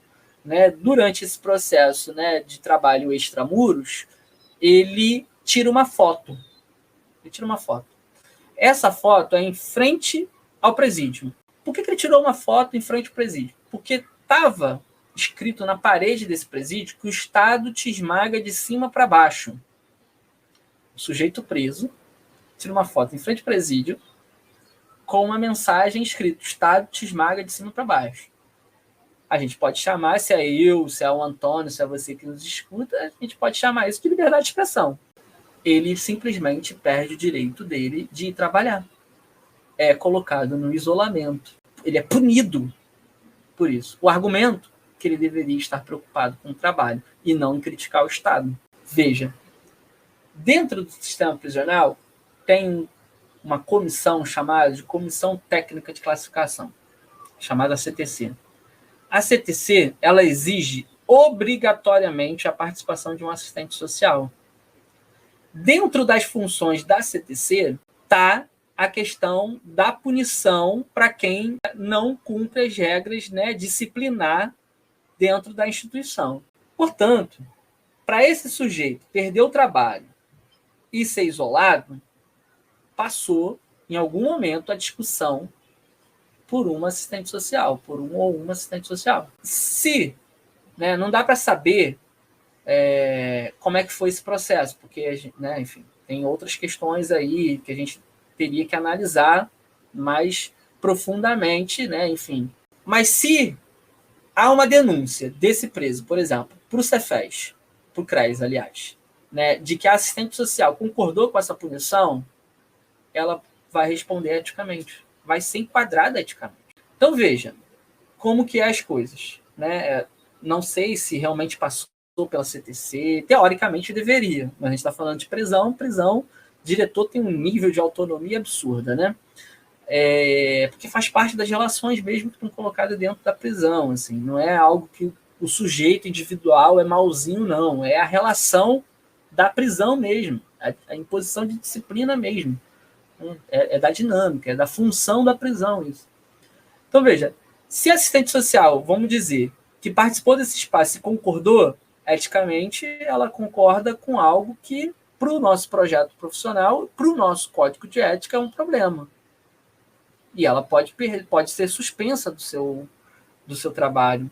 Né? Durante esse processo, né, de trabalho extramuros, ele tira uma foto. Essa foto é em frente ao presídio. Por que ele tirou uma foto em frente ao presídio? Porque estava escrito na parede desse presídio que o Estado te esmaga de cima para baixo. O sujeito preso tira uma foto em frente ao presídio com uma mensagem escrita: o Estado te esmaga de cima para baixo. A gente pode chamar, se é eu, se é o Antônio, se é você que nos escuta, a gente pode chamar isso de liberdade de expressão. Ele simplesmente perde o direito dele de ir trabalhar. É colocado no isolamento. Ele é punido por isso. O argumento que ele deveria estar preocupado com o trabalho e não em criticar o Estado. Veja, dentro do sistema prisional tem uma comissão chamada de Comissão Técnica de Classificação, chamada CTC. A CTC, ela exige obrigatoriamente a participação de um assistente social. Dentro das funções da CTC está a questão da punição para quem não cumpre as regras, né, disciplinar dentro da instituição. Portanto, para esse sujeito perder o trabalho e ser isolado, passou, em algum momento, a discussão por um assistente social, por um ou uma assistente social. Se, né, não dá para saber como é que foi esse processo, porque, né, enfim, tem outras questões aí que a gente teria que analisar mais profundamente, né, enfim. Mas se há uma denúncia desse preso, por exemplo, para o Cefes, para o CRES, aliás, né, de que a assistente social concordou com essa punição, ela vai responder eticamente, vai ser enquadrada eticamente. Então, veja como que é as coisas, né? Não sei se realmente passou pela CTC, teoricamente deveria, mas a gente está falando de prisão, diretor tem um nível de autonomia absurda, né? Porque faz parte das relações mesmo que estão colocadas dentro da prisão, assim, não é algo que o sujeito individual é malzinho, não, é a relação da prisão mesmo, a imposição de disciplina mesmo, é da dinâmica, é da função da prisão isso. Então, veja, se assistente social, vamos dizer, que participou desse espaço e concordou, eticamente, ela concorda com algo que, para o nosso projeto profissional, para o nosso código de ética, é um problema. E ela pode ser suspensa do seu trabalho.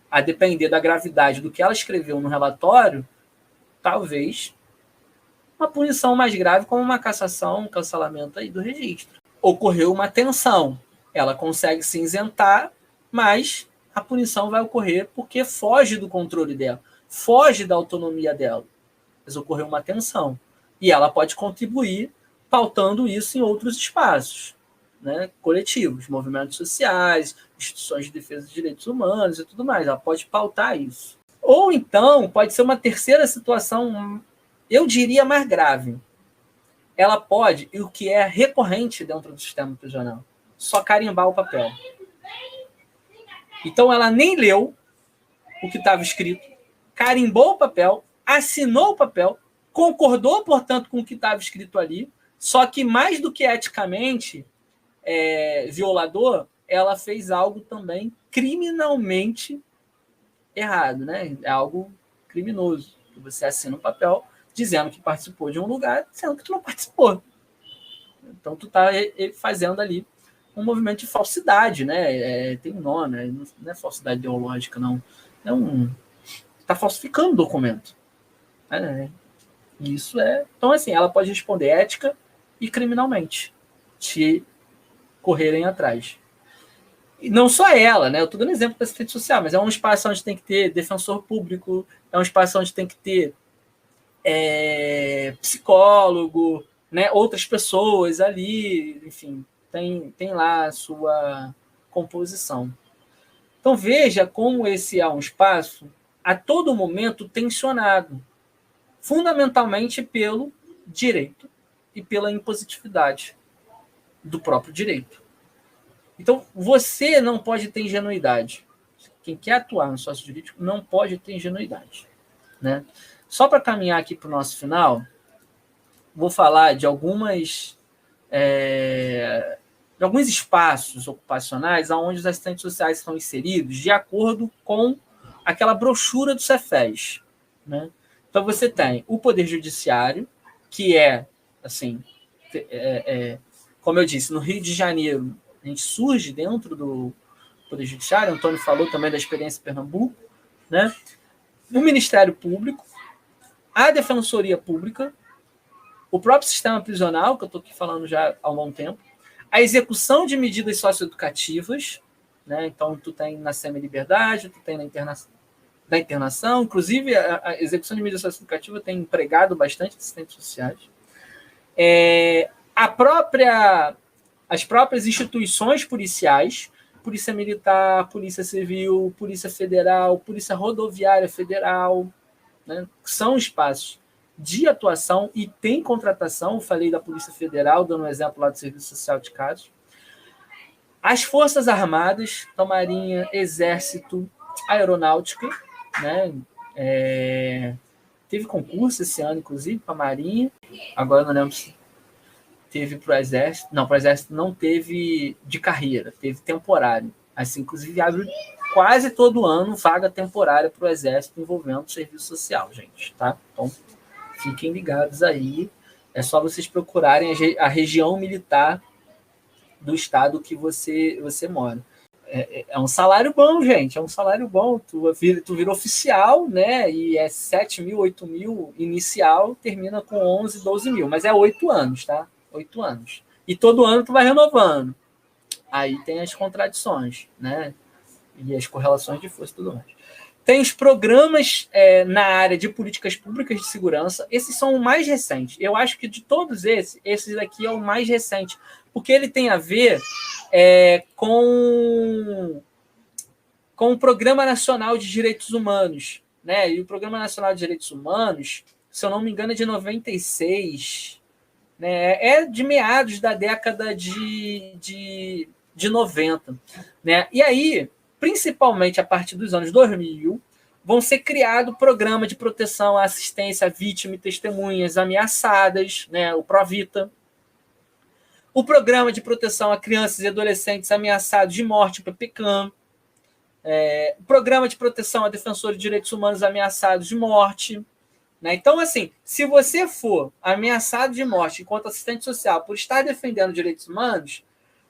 A depender da gravidade do que ela escreveu no relatório, talvez uma punição mais grave, como uma cassação, um cancelamento aí do registro. Ocorreu uma tensão. Ela consegue se isentar, mas a punição vai ocorrer porque foge do controle dela, foge da autonomia dela. Mas ocorreu uma tensão. E ela pode contribuir pautando isso em outros espaços, né, coletivos, movimentos sociais, instituições de defesa de direitos humanos e tudo mais. Ela pode pautar isso. Ou então, pode ser uma terceira situação, eu diria mais grave. Ela pode, e o que é recorrente dentro do sistema prisional, só carimbar o papel. Então, ela nem leu o que estava escrito, carimbou o papel, assinou o papel, concordou, portanto, com o que estava escrito ali, só que mais do que eticamente violador, ela fez algo também criminalmente errado, né? É algo criminoso. Você assina um papel dizendo que participou de um lugar, sendo que tu não participou. Então, tu está fazendo ali um movimento de falsidade, né? Tem um nome, né? Não é falsidade ideológica, não. Está falsificando o documento. Isso é... Então, assim, ela pode responder ética e criminalmente, te correrem atrás. E não só ela, né? Eu estou dando exemplo da assistente social, mas é um espaço onde tem que ter defensor público, é um espaço onde tem que ter psicólogo, né? Outras pessoas ali, enfim, tem lá a sua composição. Então veja como esse é um espaço a todo momento tensionado, fundamentalmente pelo direito e pela impositividade do próprio direito. Então, você não pode ter ingenuidade. Quem quer atuar no sócio jurídico não pode ter ingenuidade, né? Só para caminhar aqui para o nosso final, vou falar de alguns espaços ocupacionais onde os assistentes sociais estão inseridos de acordo com aquela brochura do Cefes, né? Então, você tem o Poder Judiciário, que assim, como eu disse, no Rio de Janeiro, a gente surge dentro do Poder Judiciário, o Antônio falou também da experiência em Pernambuco, né? O Ministério Público, a Defensoria Pública, o próprio sistema prisional, que eu estou aqui falando já há um bom tempo, a execução de medidas socioeducativas, né? Então, tu tem na semi-liberdade, tu tem na internação, inclusive a execução de medidas socioeducativas tem empregado bastante assistentes sociais. As próprias instituições policiais, Polícia Militar, Polícia Civil, Polícia Federal, Polícia Rodoviária Federal, né, são espaços de atuação e tem contratação. Eu falei da Polícia Federal, dando um exemplo lá do Serviço Social de Casos. As Forças Armadas, então Marinha, Exército, Aeronáutica, né? Teve concurso esse ano, inclusive, para a Marinha. Agora eu não lembro se teve para o Exército. Não, para o Exército não teve de carreira, teve temporário. Assim, inclusive, abre quase todo ano vaga temporária para o Exército envolvendo serviço social, gente, tá? Então, fiquem ligados aí. É só vocês procurarem a região militar do estado que você mora. É um salário bom, gente. É um salário bom. Tu vira oficial, né? E é 7 mil, 8 mil inicial, termina com 11, 12 mil. Mas é 8 anos, tá? 8 anos. E todo ano tu vai renovando. Aí tem as contradições, né? E as correlações de força e tudo mais. Tem os programas na área de políticas públicas de segurança. Esses são o mais recente. Eu acho que de todos esses daqui é o mais recente, porque ele tem a ver com o Programa Nacional de Direitos Humanos, né? E o Programa Nacional de Direitos Humanos, se eu não me engano, é de 96, né? É de meados da década de 90, né? E aí, principalmente a partir dos anos 2000, vão ser criados programas de proteção à assistência a vítimas e testemunhas ameaçadas, né? O Provita. O Programa de Proteção a Crianças e Adolescentes Ameaçados de Morte, o PPCAM. O Programa de Proteção a Defensores de Direitos Humanos Ameaçados de Morte. Né? Então, assim, se você for ameaçado de morte enquanto assistente social por estar defendendo direitos humanos,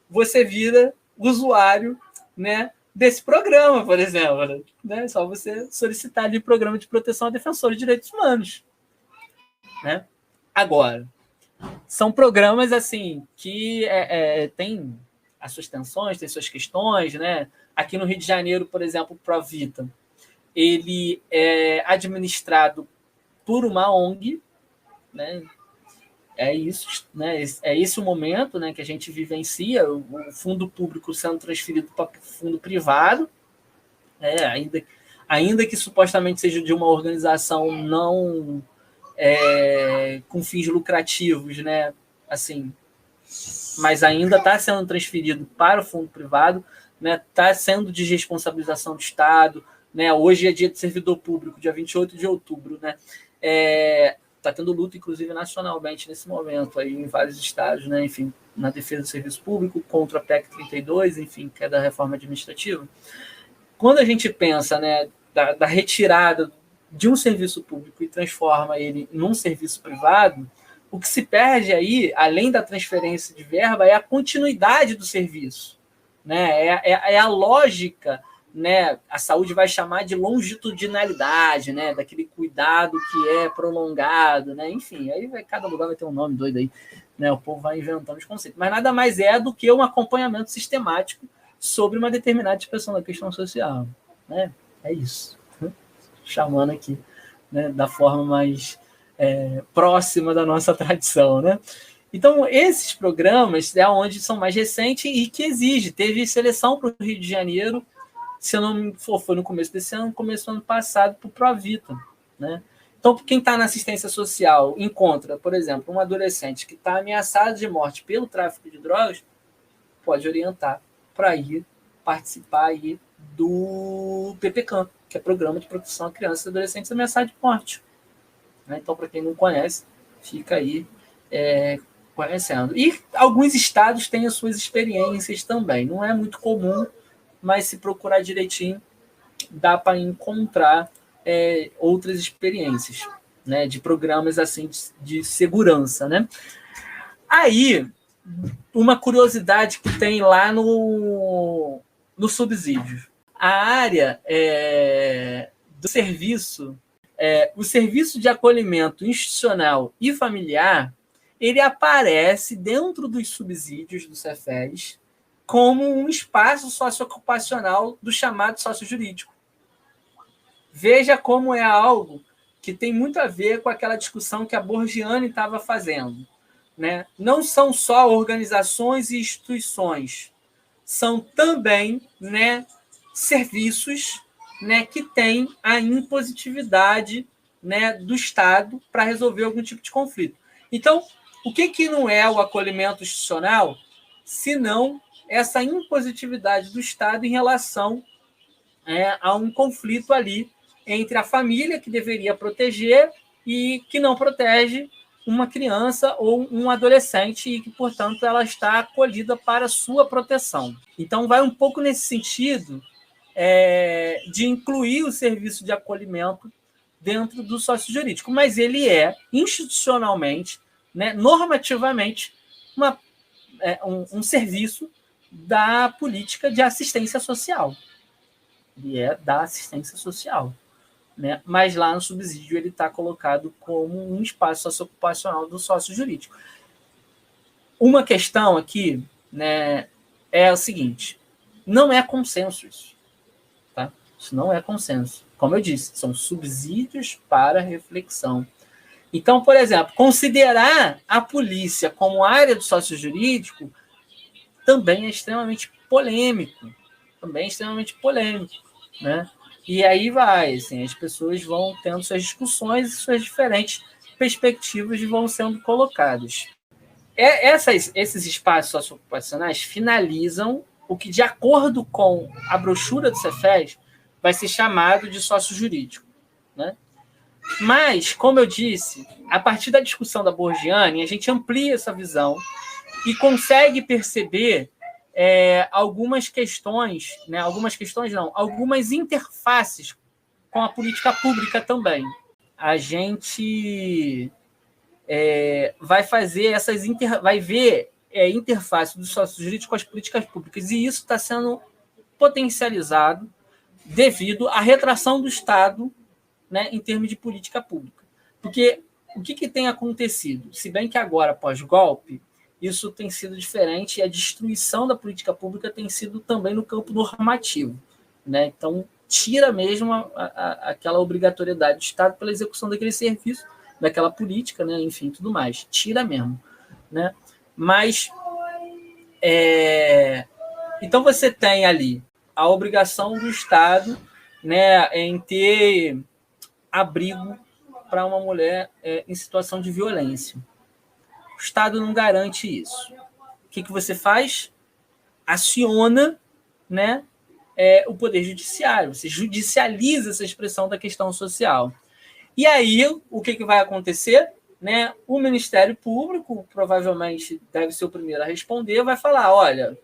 você vira usuário, né, desse programa, por exemplo. Né? É só você solicitar ali o Programa de Proteção a Defensores de Direitos Humanos. Né? Agora, são programas assim que tem as suas tensões, tem suas questões, né? Aqui no Rio de Janeiro, por exemplo, o Provita, ele é administrado por uma ONG, né? É isso, né? É esse o momento, né, que a gente vivencia, o fundo público sendo transferido para o fundo privado, ainda que supostamente seja de uma organização não com fins lucrativos, né? Assim, mas ainda está sendo transferido para o fundo privado, né? Está sendo de responsabilização do Estado, né? Hoje é dia de servidor público, dia 28 de outubro, né? Está tendo luta, inclusive, nacionalmente nesse momento, aí, em vários estados, né? Enfim, na defesa do serviço público, contra a PEC 32, enfim, que é da reforma administrativa. Quando a gente pensa, né, da retirada de um serviço público e transforma ele num serviço privado, o que se perde aí, além da transferência de verba, é a continuidade do serviço, né? É a lógica, né? A saúde vai chamar de longitudinalidade, né? Daquele cuidado que é prolongado, né? Enfim, aí cada lugar vai ter um nome doido aí, né? O povo vai inventando os conceitos, mas nada mais é do que um acompanhamento sistemático sobre uma determinada expressão da questão social, né? É isso, chamando aqui, né, da forma mais próxima da nossa tradição, né? Então, esses programas é onde são mais recentes e que teve seleção para o Rio de Janeiro, se eu não me for, foi no começo desse ano, começo do ano passado, para o Provita, né? Então, quem está na assistência social encontra, por exemplo, um adolescente que está ameaçado de morte pelo tráfico de drogas, pode orientar para ir participar aí do PPCAM, que é Programa de Proteção a Crianças e Adolescentes Ameaçados de Morte. Né? Então, para quem não conhece, fica aí conhecendo. E alguns estados têm as suas experiências também. Não é muito comum, mas se procurar direitinho, dá para encontrar outras experiências. né, de programas assim de segurança, né? Aí, uma curiosidade que tem lá no subsídio. A área do serviço, o serviço de acolhimento institucional e familiar, ele aparece dentro dos subsídios do Cefes como um espaço socioocupacional do chamado sócio-jurídico. Veja como é algo que tem muito a ver com aquela discussão que a Borgiani estava fazendo, né? Não são só organizações e instituições, são também, né, serviços, né, que têm a impositividade, né, do Estado para resolver algum tipo de conflito. Então, o que não é o acolhimento institucional, senão essa impositividade do Estado em relação a um conflito ali entre a família, que deveria proteger, e que não protege uma criança ou um adolescente e que, portanto, ela está acolhida para sua proteção. Então, vai um pouco nesse sentido de incluir o serviço de acolhimento dentro do sócio jurídico, mas ele é institucionalmente, né, normativamente, um serviço da política de assistência social. Ele é da assistência social, né? Mas lá no subsídio ele está colocado como um espaço socioocupacional do sócio jurídico. Uma questão aqui, né, é o seguinte: não é consenso isso. Tá? Isso não é consenso. Como eu disse, são subsídios para reflexão. Então, por exemplo, considerar a polícia como área do sócio jurídico também é extremamente polêmico. Né? E aí vai, assim, as pessoas vão tendo suas discussões e suas diferentes perspectivas vão sendo colocadas. Esses espaços socioocupacionais finalizam o que, de acordo com a brochura do Cefes, vai ser chamado de sócio jurídico, né? Mas, como eu disse, a partir da discussão da Borgiani, a gente amplia essa visão e consegue perceber algumas questões, né? Algumas interfaces com a política pública também. A gente vai fazer vai ver interface do sócio jurídico com as políticas públicas, e isso está sendo potencializado devido à retração do Estado, né, em termos de política pública. Porque o que tem acontecido? Se bem que agora, pós-golpe, isso tem sido diferente e a destruição da política pública tem sido também no campo normativo, né? Então, tira mesmo aquela obrigatoriedade do Estado pela execução daquele serviço, daquela política, né? Enfim, tudo mais. Tira mesmo, né? Mas, então você tem ali a obrigação do Estado, né, em ter abrigo para uma mulher em situação de violência. O Estado não garante isso. O que você faz? Aciona, né, o Poder Judiciário. Você judicializa essa expressão da questão social. E aí, o que vai acontecer? Né? O Ministério Público, provavelmente deve ser o primeiro a responder, vai falar: olha,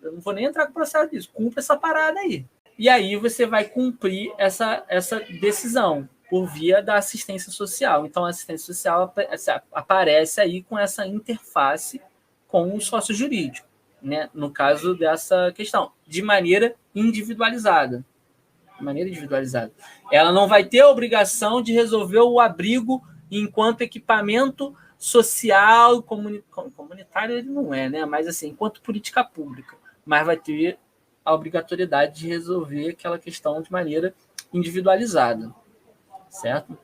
eu não vou nem entrar com o processo disso, cumpra essa parada aí. E aí você vai cumprir essa decisão por via da assistência social. Então, a assistência social aparece aí com essa interface com o sócio jurídico, né? No caso dessa questão, de maneira individualizada. Ela não vai ter a obrigação de resolver o abrigo enquanto equipamento social, comunitário ele não é, né? Mas assim, enquanto política pública. Mas vai ter a obrigatoriedade de resolver aquela questão de maneira individualizada. Certo?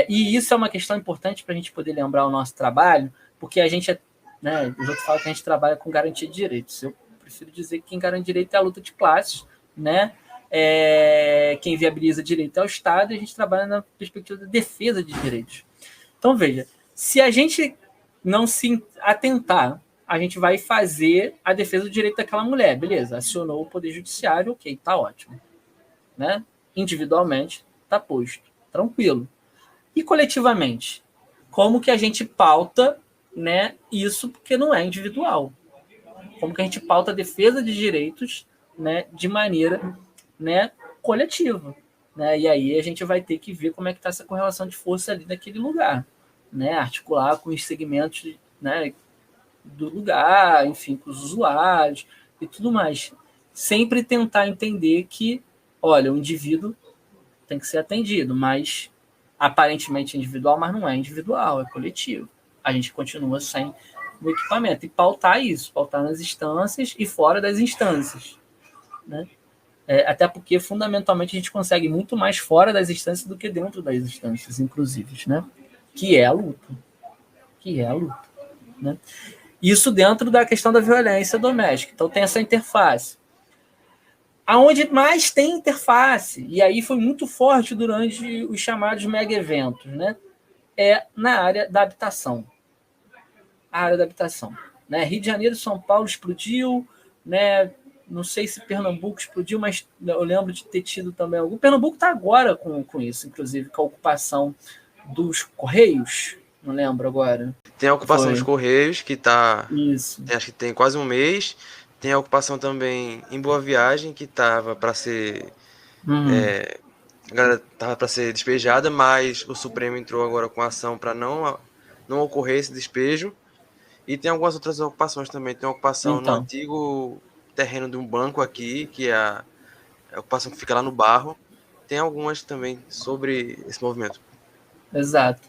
E isso é uma questão importante para a gente poder lembrar o nosso trabalho, porque a gente, né, os outros falam que a gente trabalha com garantia de direitos. Eu prefiro dizer que quem garante direito é a luta de classes, né? Quem viabiliza direito é o Estado, e a gente trabalha na perspectiva da defesa de direitos. Então, veja, se a gente não se atentar, a gente vai fazer a defesa do direito daquela mulher. Beleza, acionou o Poder Judiciário, ok, tá ótimo. Né? Individualmente, tá posto. Tranquilo. E coletivamente? Como que a gente pauta, né, isso, porque não é individual? Como que a gente pauta a defesa de direitos, né, de maneira, né, coletiva? né? E aí a gente vai ter que ver como é que está essa correlação de força ali naquele lugar, né? Articular com os segmentos, né, do lugar, enfim, com os usuários e tudo mais. Sempre tentar entender que, olha, o indivíduo tem que ser atendido, mas aparentemente individual, mas não é individual, é coletivo. A gente continua sem o equipamento. E pautar isso, pautar nas instâncias e fora das instâncias, né? Até porque, fundamentalmente, a gente consegue muito mais fora das instâncias do que dentro das instâncias, inclusive, né? Que é a luta. Que é a luta, né? Isso dentro da questão da violência doméstica. Então, tem essa interface. Aonde mais tem interface, e aí foi muito forte durante os chamados mega-eventos, né? É na área da habitação. A área da habitação. Né? Rio de Janeiro e São Paulo explodiu, né? Não sei se Pernambuco explodiu, mas eu lembro de ter tido também algum. Pernambuco está agora com isso, inclusive, com a ocupação dos Correios. Não lembro agora. Tem a ocupação dos Correios, que tá. Isso. Acho que tem quase um mês. Tem a ocupação também em Boa Viagem, que estava para ser. A galera estava para ser despejada, mas o Supremo entrou agora com ação para não ocorrer esse despejo. E tem algumas outras ocupações também. Tem uma ocupação no antigo terreno de um banco aqui, que é a ocupação que fica lá no Barro. Tem algumas também sobre esse movimento. Exato.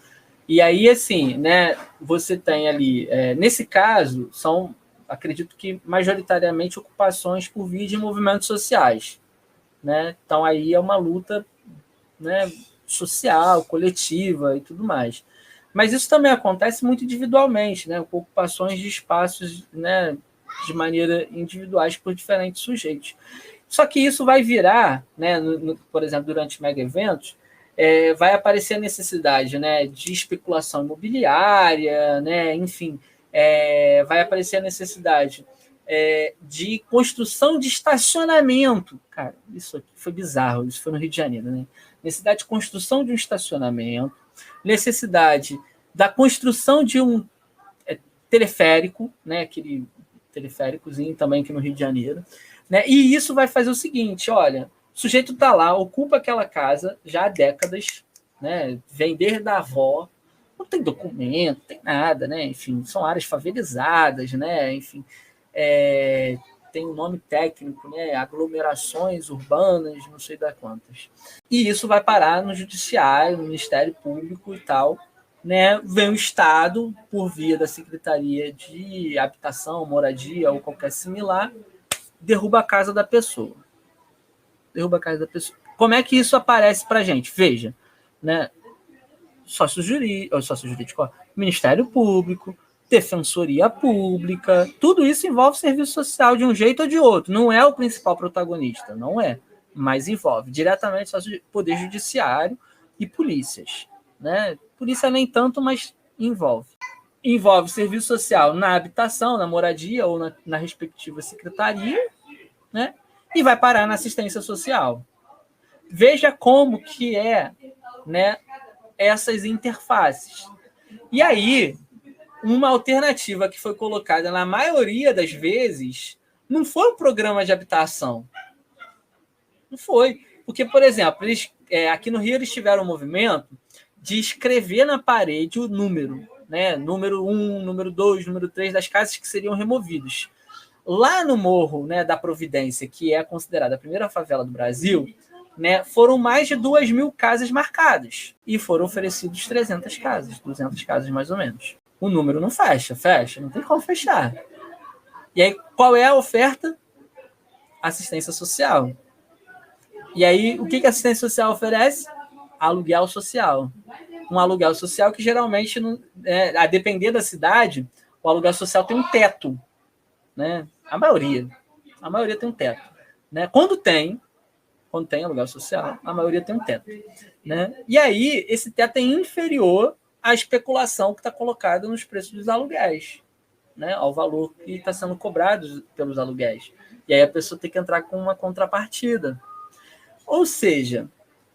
E aí, assim, né, você tem ali, nesse caso, são, acredito que majoritariamente ocupações por via de movimentos sociais, né? Então aí é uma luta, né, social, coletiva e tudo mais. Mas isso também acontece muito individualmente, né, com ocupações de espaços, né, de maneira individuais por diferentes sujeitos. Só que isso vai virar, né, por exemplo, durante mega eventos, vai aparecer a necessidade, né, de especulação imobiliária, né, enfim, vai aparecer a necessidade de construção de estacionamento. Cara, isso aqui foi bizarro, isso foi no Rio de Janeiro, né? Necessidade de construção de um estacionamento, necessidade da construção de um teleférico, né, aquele teleféricozinho também aqui no Rio de Janeiro, né? E isso vai fazer o seguinte, olha, o sujeito está lá, ocupa aquela casa já há décadas, né? Vem desde a avó, não tem documento, não tem nada, né? Enfim, são áreas favelizadas, né? Enfim, tem um nome técnico, né? Aglomerações urbanas, não sei das quantas. E isso vai parar no judiciário, no Ministério Público e tal, né? Vem o Estado, por via da Secretaria de Habitação, Moradia ou qualquer similar, derruba a casa da pessoa. Derruba a casa da pessoa. Como é que isso aparece para a gente? Veja, né? Sócio jurídico, Ministério Público, Defensoria Pública, tudo isso envolve serviço social de um jeito ou de outro. Não é o principal protagonista, não é, mas envolve diretamente Poder Judiciário e polícias, né? Polícia nem tanto, mas envolve. Envolve serviço social na habitação, na moradia ou na respectiva secretaria, né? E vai parar na assistência social. Veja como que né, essas interfaces. E aí, uma alternativa que foi colocada na maioria das vezes não foi um programa de habitação. Não foi. Porque, por exemplo, aqui no Rio eles tiveram um movimento de escrever na parede o número, né? Número 1, número 2, número 3 das casas que seriam removidas. Lá no Morro, né, da Providência, que é considerada a primeira favela do Brasil, né, foram mais de 2.000 casas marcadas e foram oferecidos 300 casas, 200 casas mais ou menos. O número não fecha, não tem como fechar. E aí, qual é a oferta? Assistência social. E aí, o que a assistência social oferece? Aluguel social. Um aluguel social que geralmente, a depender da cidade, o aluguel social tem um teto, né? A maioria tem um teto, né? Quando tem aluguel social, a maioria tem um teto, né? E aí, esse teto é inferior à especulação que está colocada nos preços dos aluguéis, né? Ao valor que está sendo cobrado pelos aluguéis. E aí a pessoa tem que entrar com uma contrapartida. Ou seja,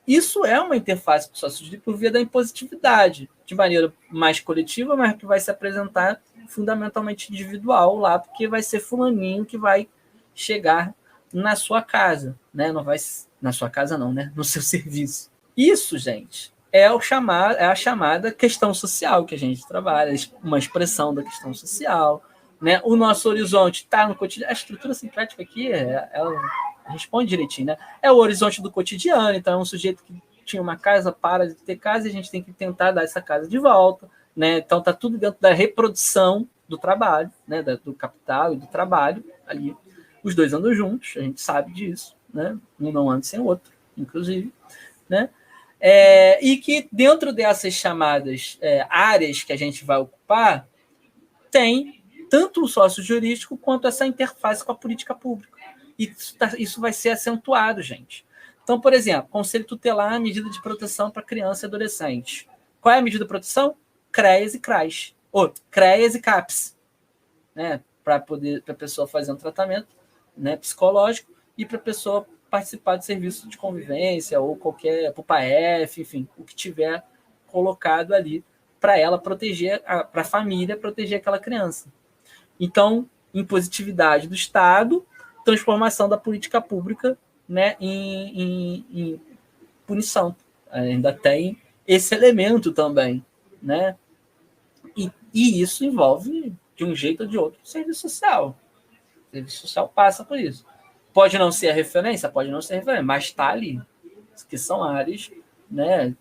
isso é uma interface do sócio jurídico por via da impositividade, de maneira mais coletiva, mas que vai se apresentar fundamentalmente individual lá, porque vai ser fulaninho que vai chegar na sua casa, né? Não vai na sua casa não, né? No seu serviço. Isso, gente, é a chamada questão social que a gente trabalha, uma expressão da questão social, né? O nosso horizonte está no cotidiano. A estrutura sincrética aqui, ela responde direitinho, né? É o horizonte do cotidiano, então é um sujeito que tinha uma casa, para de ter casa, e a gente tem que tentar dar essa casa de volta, né? Então está tudo dentro da reprodução do trabalho, né? Do capital e do trabalho ali. Os dois andam juntos, a gente sabe disso, né? Um não anda sem o outro, inclusive, né? E que dentro dessas chamadas áreas que a gente vai ocupar, tem tanto o sócio jurídico quanto essa interface com a política pública. E isso vai ser acentuado, gente. Então, por exemplo, Conselho Tutelar, medida de proteção para criança e adolescente. Qual é a medida de proteção? CREAS e CRAS. Ou CREAS e CAPS. Né? Para a pessoa fazer um tratamento, né, psicológico, e para a pessoa participar de serviço de convivência ou qualquer PUPAF, enfim, o que tiver colocado ali para ela proteger, para a família proteger aquela criança. Então, impositividade do Estado, transformação da política pública, né, em punição. Ainda tem esse elemento também, né? E isso envolve, de um jeito ou de outro, o serviço social. O serviço social passa por isso. Pode não ser a referência, mas está ali. Que são áreas, né?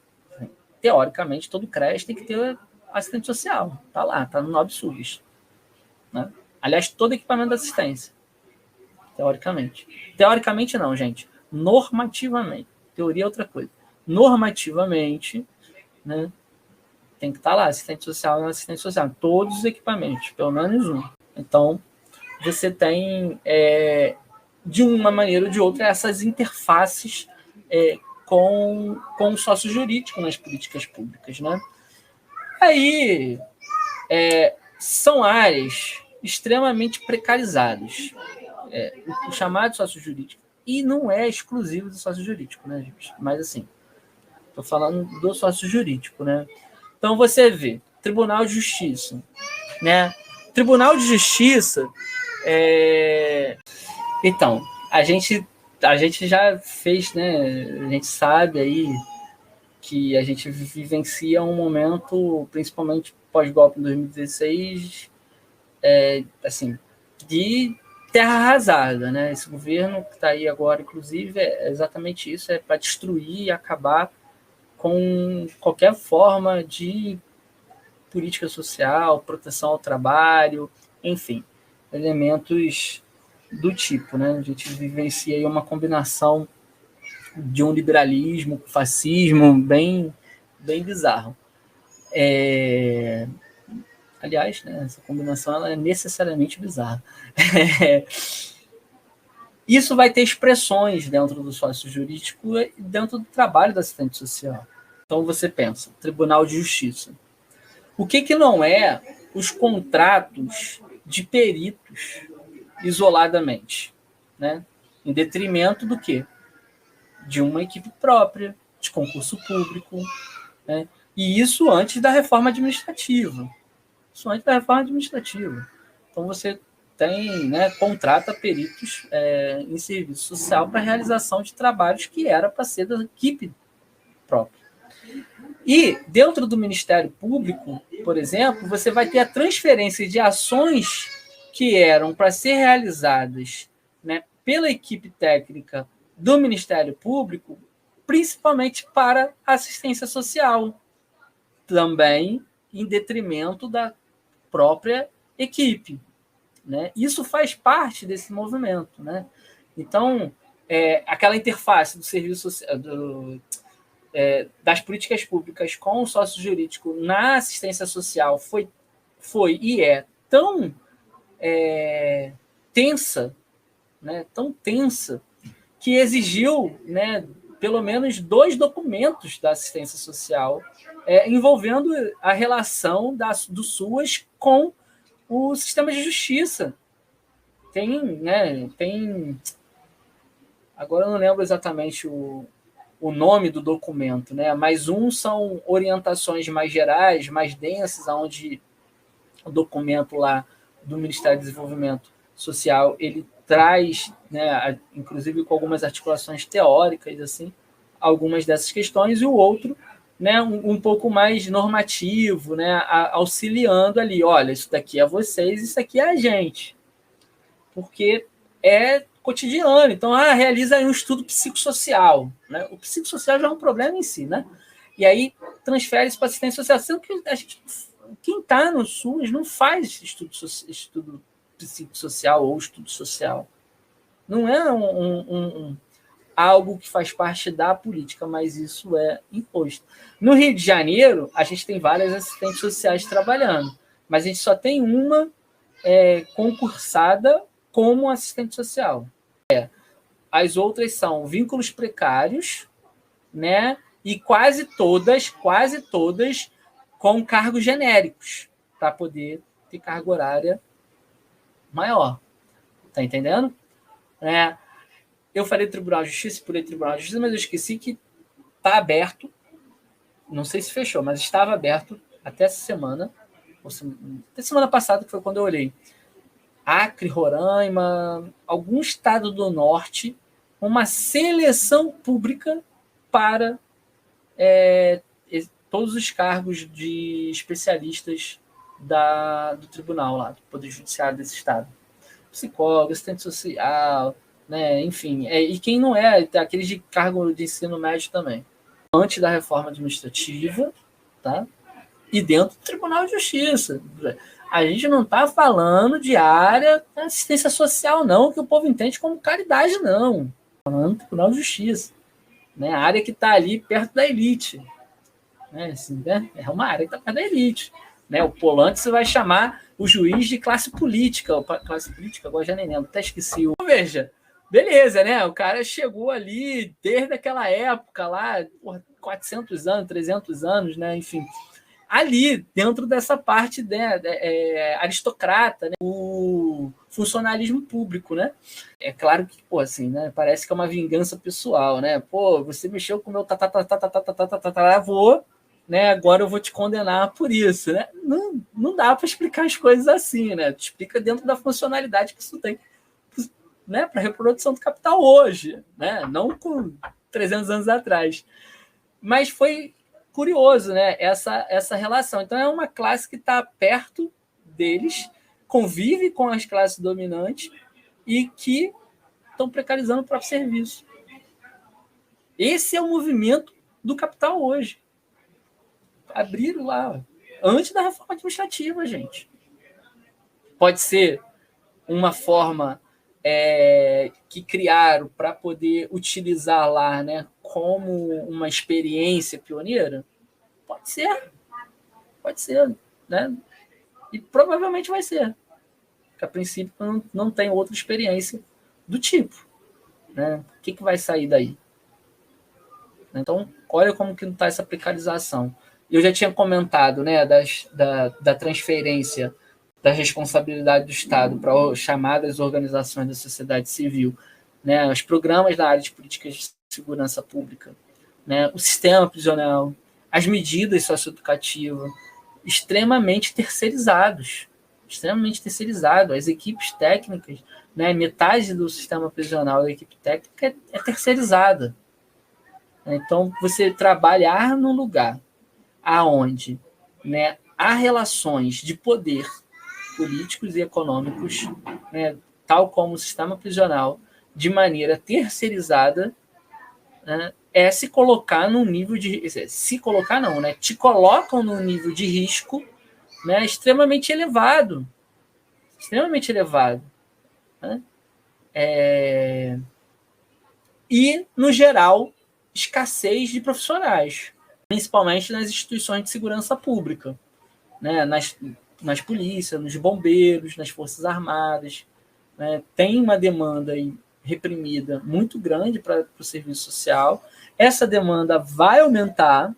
Teoricamente, todo creche tem que ter assistente social. Está lá, está no NobSUS. Né? Aliás, todo equipamento de assistência. Teoricamente. Teoricamente não, gente. Normativamente. Teoria é outra coisa. Normativamente, né? Tem que estar lá, assistente social. Todos os equipamentos, pelo menos um. Então, você tem, de uma maneira ou de outra, essas interfaces com o sócio jurídico nas políticas públicas, né? Aí, são áreas extremamente precarizadas. O chamado sócio jurídico. E não é exclusivo do sócio jurídico, né, gente? Mas, assim, estou falando do sócio jurídico, né? Então, você vê, Tribunal de Justiça, né? Tribunal de Justiça, então, a gente já fez, né? A gente sabe aí que a gente vivencia um momento, principalmente pós-golpe em 2016, assim, de terra arrasada, né? Esse governo que está aí agora, inclusive, é exatamente isso, para destruir e acabar com qualquer forma de política social, proteção ao trabalho, enfim, elementos do tipo, né? A gente vivencia aí uma combinação de um liberalismo com fascismo bem bizarro. Aliás, né, essa combinação ela é necessariamente bizarra. Isso vai ter expressões dentro do sócio jurídico e dentro do trabalho do assistente social. Então você pensa, Tribunal de Justiça. O que não é os contratos de peritos isoladamente, né? Em detrimento do quê? De uma equipe própria, de concurso público, né? E isso antes da reforma administrativa. Então você tem, né, contrata peritos em serviço social para realização de trabalhos que era para ser da equipe própria. E dentro do Ministério Público, por exemplo, você vai ter a transferência de ações que eram para ser realizadas, né, pela equipe técnica do Ministério Público, principalmente para assistência social, também em detrimento da própria equipe, né? Isso faz parte desse movimento, né? Então, aquela interface do serviço social, das políticas públicas com o sócio jurídico na assistência social foi e é tão tensa, né? Tão tensa, que exigiu, né, pelo menos 2 documentos da assistência social envolvendo a relação do SUAS com o sistema de justiça. Tem agora eu não lembro exatamente o nome do documento, né? Mas são orientações mais gerais, mais densas, onde o documento lá do Ministério do Desenvolvimento Social ele traz, né, inclusive com algumas articulações teóricas, assim, algumas dessas questões, e o outro, né, um pouco mais normativo, né, auxiliando ali, olha, isso daqui é vocês, isso aqui é a gente. Porque é cotidiano. Então, realiza aí um estudo psicossocial. Né? O psicossocial já é um problema em si, né? E aí transfere isso para assistência social. Sendo que quem está no SUS não faz estudo psicossocial ou estudo social. Não é algo que faz parte da política, mas isso é imposto. No Rio de Janeiro, a gente tem várias assistentes sociais trabalhando, mas a gente só tem uma concursada como assistente social. As outras são vínculos precários, né? E quase todas com cargos genéricos, para poder ter carga horária maior. Tá entendendo? Eu falei Tribunal de Justiça, pulei Tribunal de Justiça, mas eu esqueci que está aberto, não sei se fechou, mas estava aberto até essa semana, até semana passada, que foi quando eu olhei. Acre, Roraima, algum estado do norte, uma seleção pública para todos os cargos de especialistas do tribunal lá, do Poder Judiciário desse estado. Psicólogo, assistente social, né, enfim. E quem não aqueles de cargo de ensino médio também. Antes da reforma administrativa, tá? E dentro do Tribunal de Justiça. A gente não está falando de área de assistência social, não, que o povo entende como caridade, não. Falando do Tribunal de Justiça. Né? A área que está ali perto da elite. Né? Assim, né? É uma área que está perto da elite. Né? O Polanyi você vai chamar o juiz de classe política. Classe política, agora já nem lembro, até esqueci. Veja, beleza, né? O cara chegou ali desde aquela época lá, 400 anos, 300 anos, né? Enfim, ali, dentro dessa parte, né, aristocrata, né, o funcionalismo público, né? É claro que, assim, né, parece que é uma vingança pessoal, né? Você mexeu com o meu avô, né? Agora eu vou te condenar por isso, né? Não dá para explicar as coisas assim, né? Tu explica dentro da funcionalidade que isso tem, né, para a reprodução do capital hoje, né? Não com 300 anos atrás. Mas foi curioso, né? Essa relação. Então, é uma classe que está perto deles, convive com as classes dominantes e que estão precarizando o próprio serviço. Esse é o movimento do capital hoje. Abriram lá, antes da reforma administrativa, gente. Pode ser uma forma que criaram para poder utilizar lá, né, como uma experiência pioneira? Pode ser, né? E provavelmente vai ser. Porque a princípio não tem outra experiência do tipo. Né? O que vai sair daí? Então, olha como que não está essa precarização. Eu já tinha comentado, né, da transferência da responsabilidade do Estado para chamadas organizações da sociedade civil, né, os programas da área de políticas de segurança pública, né, o sistema prisional, as medidas socioeducativas, extremamente terceirizados, as equipes técnicas, né, metade do sistema prisional da equipe técnica é terceirizada. Então, você trabalhar num lugar aonde, né, há relações de poder políticos e econômicos, né, tal como o sistema prisional, de maneira terceirizada, né, se colocar num nível de... Se colocar não, né? Te colocam num nível de risco, né, extremamente elevado. Extremamente elevado. Né? E, no geral, escassez de profissionais, principalmente nas instituições de segurança pública, né? Nas polícias, nos bombeiros, nas forças armadas, né? Tem uma demanda aí reprimida muito grande para o serviço social. Essa demanda vai aumentar,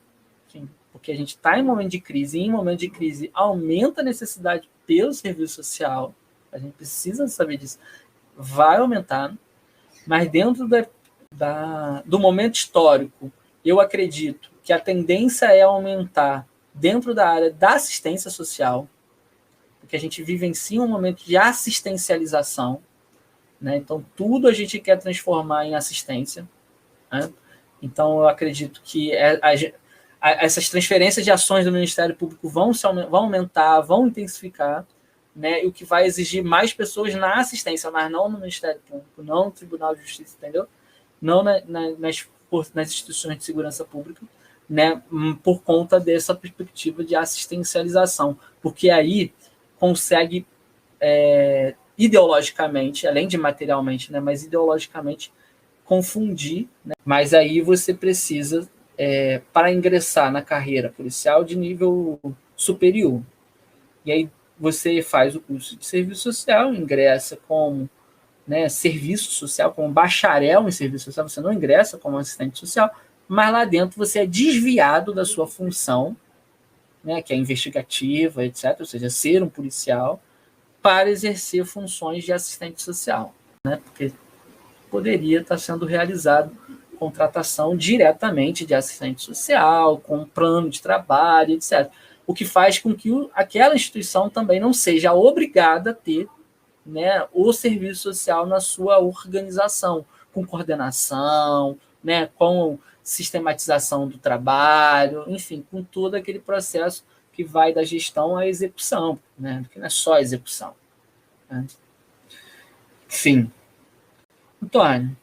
enfim, porque a gente está em momento de crise, e em momento de crise aumenta a necessidade pelo serviço social, a gente precisa saber disso, vai aumentar, mas dentro do momento histórico, eu acredito que a tendência é aumentar dentro da área da assistência social, porque a gente vive em si um momento de assistencialização, né? Então, tudo a gente quer transformar em assistência, né? Então, eu acredito que essas transferências de ações do Ministério Público vão aumentar, vão intensificar, né? E o que vai exigir mais pessoas na assistência, mas não no Ministério Público, não no Tribunal de Justiça, entendeu? Não nas instituições de segurança pública, né? Por conta dessa perspectiva de assistencialização, porque aí consegue ideologicamente, além de materialmente, né? Mas ideologicamente confundir, né? Mas aí você precisa, para ingressar na carreira policial de nível superior. E aí você faz o curso de serviço social, ingressa como, né, serviço social, como bacharel em serviço social, você não ingressa como assistente social, mas lá dentro você é desviado da sua função, né, que é investigativa, etc., ou seja, ser um policial, para exercer funções de assistente social, né, porque poderia estar sendo realizado contratação diretamente de assistente social, com um plano de trabalho, etc. O que faz com que aquela instituição também não seja obrigada a ter, né, o serviço social na sua organização, com coordenação, né, com sistematização do trabalho, enfim, com todo aquele processo que vai da gestão à execução, né, que não é só execução. Né? Enfim, Antônio,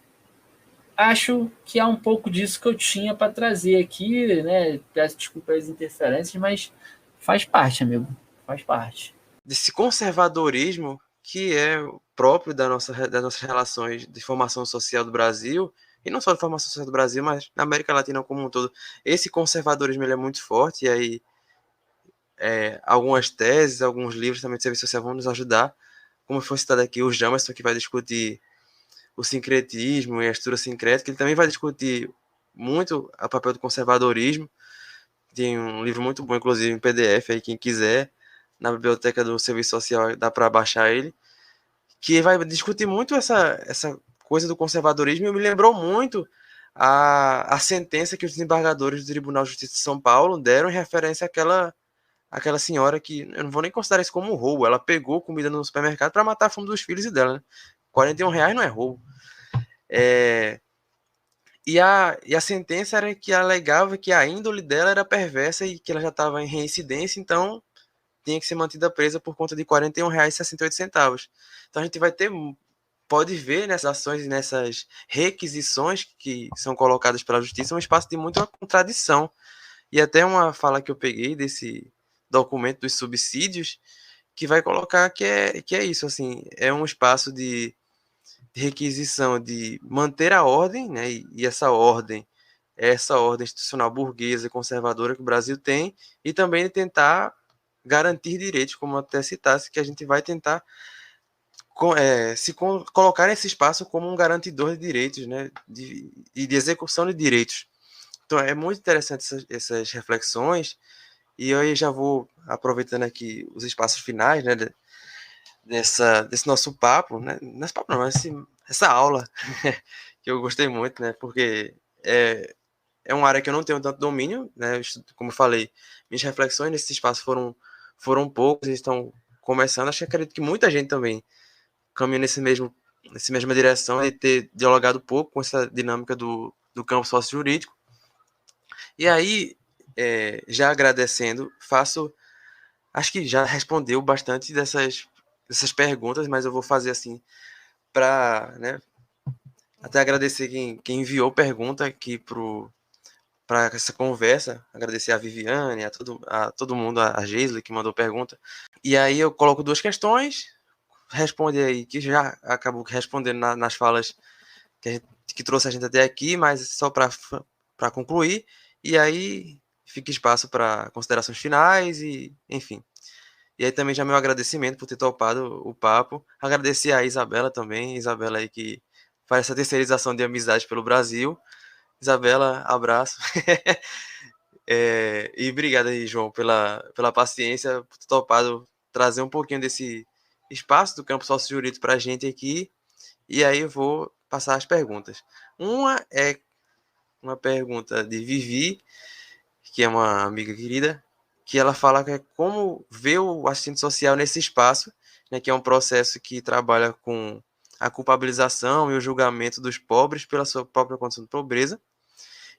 acho que é um pouco disso que eu tinha para trazer aqui, né? Peço desculpa as interferências, mas faz parte, amigo, faz parte. Desse conservadorismo que é próprio das nossas relações de formação social do Brasil, e não só de formação social do Brasil, mas na América Latina como um todo. Esse conservadorismo ele é muito forte, e aí algumas teses, alguns livros também de serviço social vão nos ajudar, como foi citado aqui o Jamerson, que vai discutir o sincretismo e a estrutura sincrética, ele também vai discutir muito o papel do conservadorismo. Tem um livro muito bom, inclusive em PDF, aí quem quiser, na biblioteca do Serviço Social dá para baixar ele, que vai discutir muito essa coisa do conservadorismo, e me lembrou muito a sentença que os desembargadores do Tribunal de Justiça de São Paulo deram em referência àquela senhora que, eu não vou nem considerar isso como roubo, ela pegou comida no supermercado para matar a fome dos filhos e dela, né? R$ 41 não é roubo. E a sentença era que alegava que a índole dela era perversa e que ela já estava em reincidência, então tinha que ser mantida presa por conta de R$ 41,68. Então a gente pode ver nessas ações e nessas requisições que são colocadas pela justiça um espaço de muita contradição. E até uma fala que eu peguei desse documento dos subsídios, que vai colocar que é isso, assim, é um espaço de requisição de manter a ordem, né, e essa ordem institucional burguesa e conservadora que o Brasil tem, e também de tentar garantir direitos, como até citasse, que a gente vai tentar colocar nesse espaço como um garantidor de direitos, né, de execução de direitos. Então é muito interessante essas reflexões, e eu já vou aproveitando aqui os espaços finais, né, desse nosso papo, né? Nesse papo não, essa aula que eu gostei muito, né? Porque é uma área que eu não tenho tanto domínio, né? Como eu falei, minhas reflexões nesse espaço foram poucas, estão começando. Acho que acredito que muita gente também caminha nessa mesma direção de ter dialogado pouco com essa dinâmica do campo sócio-jurídico. E aí, já agradecendo, acho que já respondeu bastante dessas perguntas, mas eu vou fazer assim para, né, até agradecer quem enviou pergunta aqui para essa conversa, agradecer a Viviane, a todo mundo, a Geisle que mandou pergunta. E aí eu coloco duas questões, responde aí, que já acabou respondendo nas falas que trouxe a gente até aqui, mas só para concluir, e aí fica espaço para considerações finais e, enfim. E aí também já meu agradecimento por ter topado o papo. Agradecer a Isabela também, Isabela aí que faz essa terceirização de amizade pelo Brasil. Isabela, abraço. E obrigado aí, João, pela paciência, por ter topado trazer um pouquinho desse espaço do campo sócio-jurídico para a gente aqui. E aí eu vou passar as perguntas. Uma é uma pergunta de Vivi, que é uma amiga querida, que ela fala que é como ver o assistente social nesse espaço, né, que é um processo que trabalha com a culpabilização e o julgamento dos pobres pela sua própria condição de pobreza.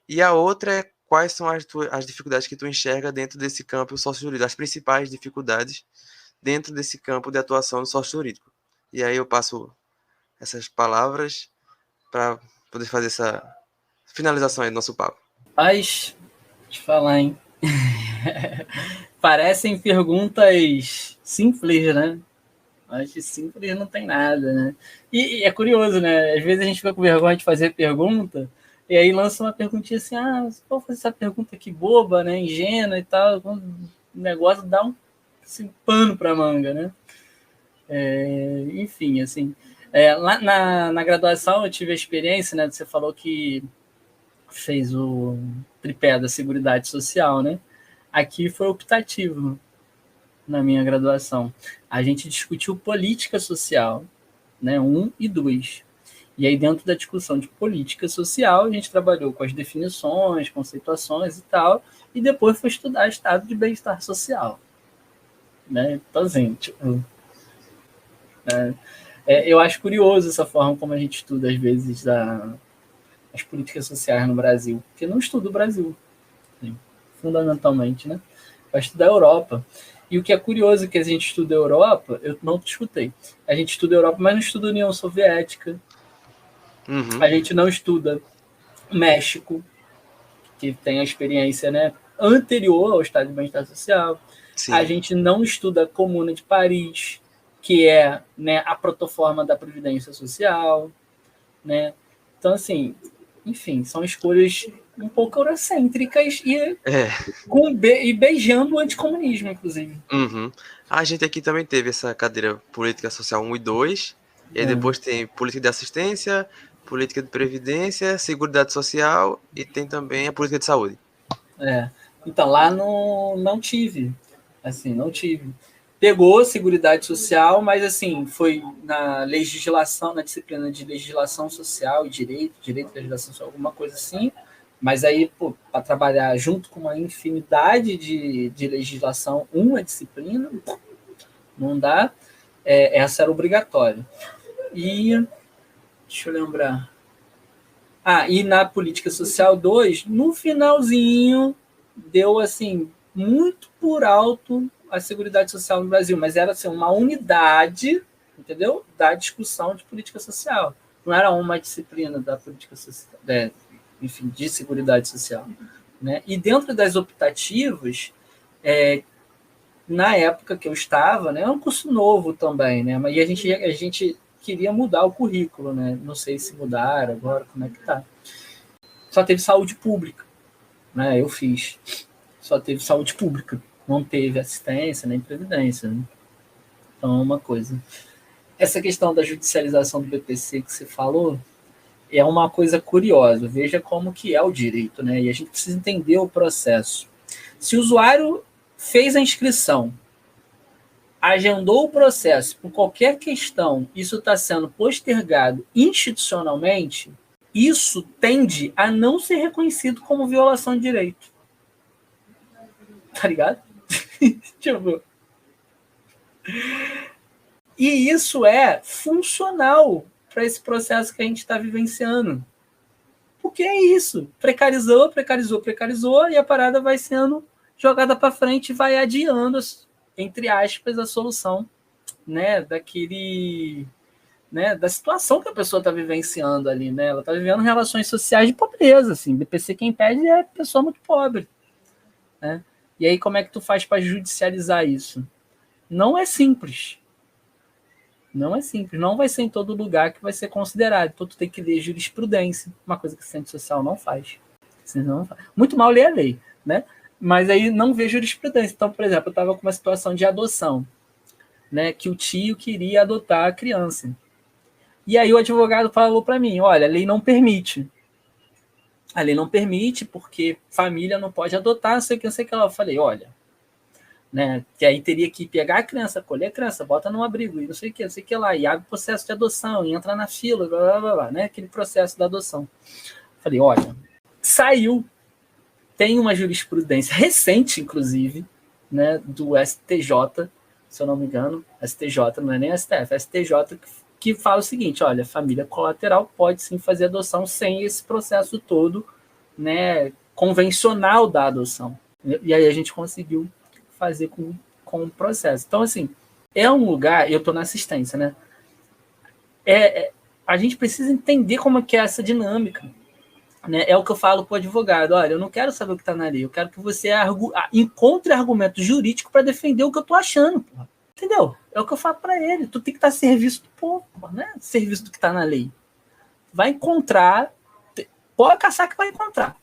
E a outra é quais são as dificuldades que tu enxerga dentro desse campo sócio-jurídico, as principais dificuldades dentro desse campo de atuação do sócio-jurídico. E aí eu passo essas palavras para poder fazer essa finalização aí do nosso papo. Mas, deixa eu falar, hein? Parecem perguntas simples, né? Mas de simples não tem nada, né? E é curioso, né? Às vezes a gente fica com vergonha de fazer pergunta, e aí lança uma perguntinha assim, você pode fazer essa pergunta aqui boba, né? Ingênua e tal. O negócio dá um assim, pano pra manga, né? Enfim, assim... lá na graduação eu tive a experiência, né? Você falou que fez o tripé da Seguridade Social, né? Aqui foi optativo na minha graduação. A gente discutiu política social, né? 1 e 2. E aí, dentro da discussão de política social, a gente trabalhou com as definições, conceituações e tal, e depois foi estudar estado de bem-estar social. Né? Então, assim, tipo, eu acho curioso essa forma como a gente estuda, às vezes, as políticas sociais no Brasil, porque não estuda o Brasil, assim, fundamentalmente, né? Vai estudar a Europa. E o que é curioso é que a gente estuda a Europa, eu não escutei. A gente estuda a Europa, mas não estuda a União Soviética. Uhum. A gente não estuda México, que tem a experiência, né, anterior ao Estado de Bem-Estar Social. Sim. A gente não estuda a Comuna de Paris, que é, né, a protoforma da Previdência Social. Né? Então, assim, enfim, são escolhas um pouco eurocêntricas e beijando o anticomunismo, inclusive. Uhum. A gente aqui também teve essa cadeira Política Social 1 e 2, e aí depois tem Política de Assistência, Política de Previdência, Seguridade Social e tem também a Política de Saúde. Então, lá não tive. Assim, não tive. Pegou Seguridade Social, mas assim, foi na legislação, na disciplina de legislação social e direito de legislação social, alguma coisa assim. Mas aí, para trabalhar junto com uma infinidade de legislação, uma disciplina, não dá. Essa era obrigatória. E, deixa eu lembrar. E na Política Social 2, no finalzinho, deu assim, muito por alto a Seguridade Social no Brasil, mas era assim, uma unidade, entendeu? Da discussão de política social. Não era uma disciplina da política social, enfim, de Seguridade Social. Né? E dentro das optativas, na época que eu estava, né, é um curso novo também, né? Mas a gente queria mudar o currículo, né? Não sei se mudaram agora, como é que tá. Só teve saúde pública, né? Eu fiz. Só teve saúde pública. Não teve assistência nem previdência. Né? Então, uma coisa. Essa questão da judicialização do BPC que você falou é uma coisa curiosa. Veja como que é o direito, né? E a gente precisa entender o processo. Se o usuário fez a inscrição, agendou o processo por qualquer questão, isso está sendo postergado institucionalmente, isso tende a não ser reconhecido como violação de direito. Tá ligado? Tipo... E isso é funcional para esse processo que a gente está vivenciando. Porque é isso. Precarizou, e a parada vai sendo jogada para frente e vai adiando, entre aspas, a solução, né, daquele, né, da situação que a pessoa está vivenciando ali, né? Ela está vivendo relações sociais de pobreza, assim. BPC quem pede é pessoa muito pobre, né? E aí como é que tu faz para judicializar isso? Não é simples. Não é simples. Não vai ser em todo lugar que vai ser considerado. Então tu tem que ler jurisprudência, uma coisa que o assistente social não faz. Muito mal ler a lei, né? Mas aí não vê jurisprudência. Então, por exemplo, eu estava com uma situação de adoção, né, que o tio queria adotar a criança. E aí o advogado falou para mim, olha, a lei não permite. A lei não permite porque família não pode adotar, não sei o que lá. Eu falei, olha, né, que aí teria que pegar a criança, colher a criança, bota num abrigo, e não sei o que lá, e abre o processo de adoção, e entra na fila, blá, blá, blá, blá, né, aquele processo da adoção. Eu falei, olha, saiu, tem uma jurisprudência recente, inclusive, né, do STJ, se eu não me engano, STJ, não é nem STF, STJ, que fala o seguinte, olha, família colateral pode sim fazer adoção sem esse processo todo, né, convencional da adoção. E aí a gente conseguiu fazer com o processo. Então, assim, é um lugar, eu estou na assistência, né? A gente precisa entender como é que é essa dinâmica. Né? É o que eu falo para o advogado, olha, eu não quero saber o que está na lei, eu quero que você encontre argumento jurídico para defender o que eu estou achando, porra. Entendeu? É o que eu falo para ele, tu tem que estar a serviço do povo, né? Serviço do que está na lei. Vai encontrar, pode caçar que vai encontrar.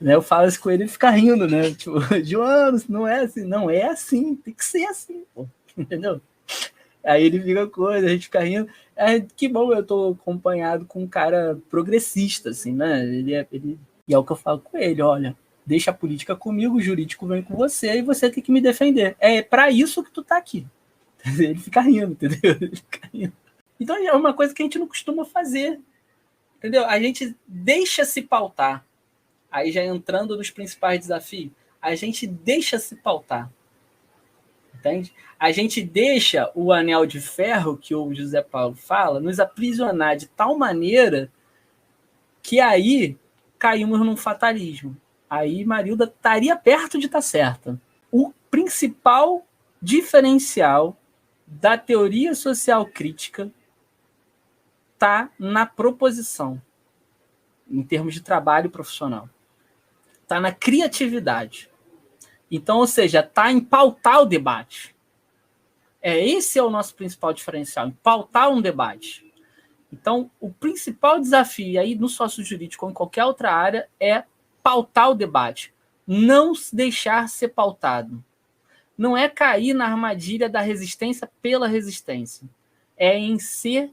Né? Eu falo isso com ele e fica rindo, né? Tipo, João, não é assim, não é assim, tem que ser assim, pô. Entendeu? Aí ele fica coisa, a gente fica rindo. Que bom, eu tô acompanhado com um cara progressista, assim, né? E é o que eu falo com ele, olha, deixa a política comigo, o jurídico vem com você e você tem que me defender. É para isso que tu tá aqui. Ele fica rindo, entendeu? Ele fica rindo. Então é uma coisa que a gente não costuma fazer, entendeu? A gente deixa se pautar. Aí já entrando nos principais desafios, a gente deixa se pautar. Entende? A gente deixa o anel de ferro, que o José Paulo fala, nos aprisionar de tal maneira que aí caímos num fatalismo. Aí Marilda estaria perto de estar certa. O principal diferencial da teoria social crítica está na proposição, em termos de trabalho profissional. Está na criatividade. Então, ou seja, está em pautar o debate. Esse é o nosso principal diferencial, em pautar um debate. Então, o principal desafio aí no sócio jurídico ou em qualquer outra área é pautar o debate. Não se deixar ser pautado. Não é cair na armadilha da resistência pela resistência. É em ser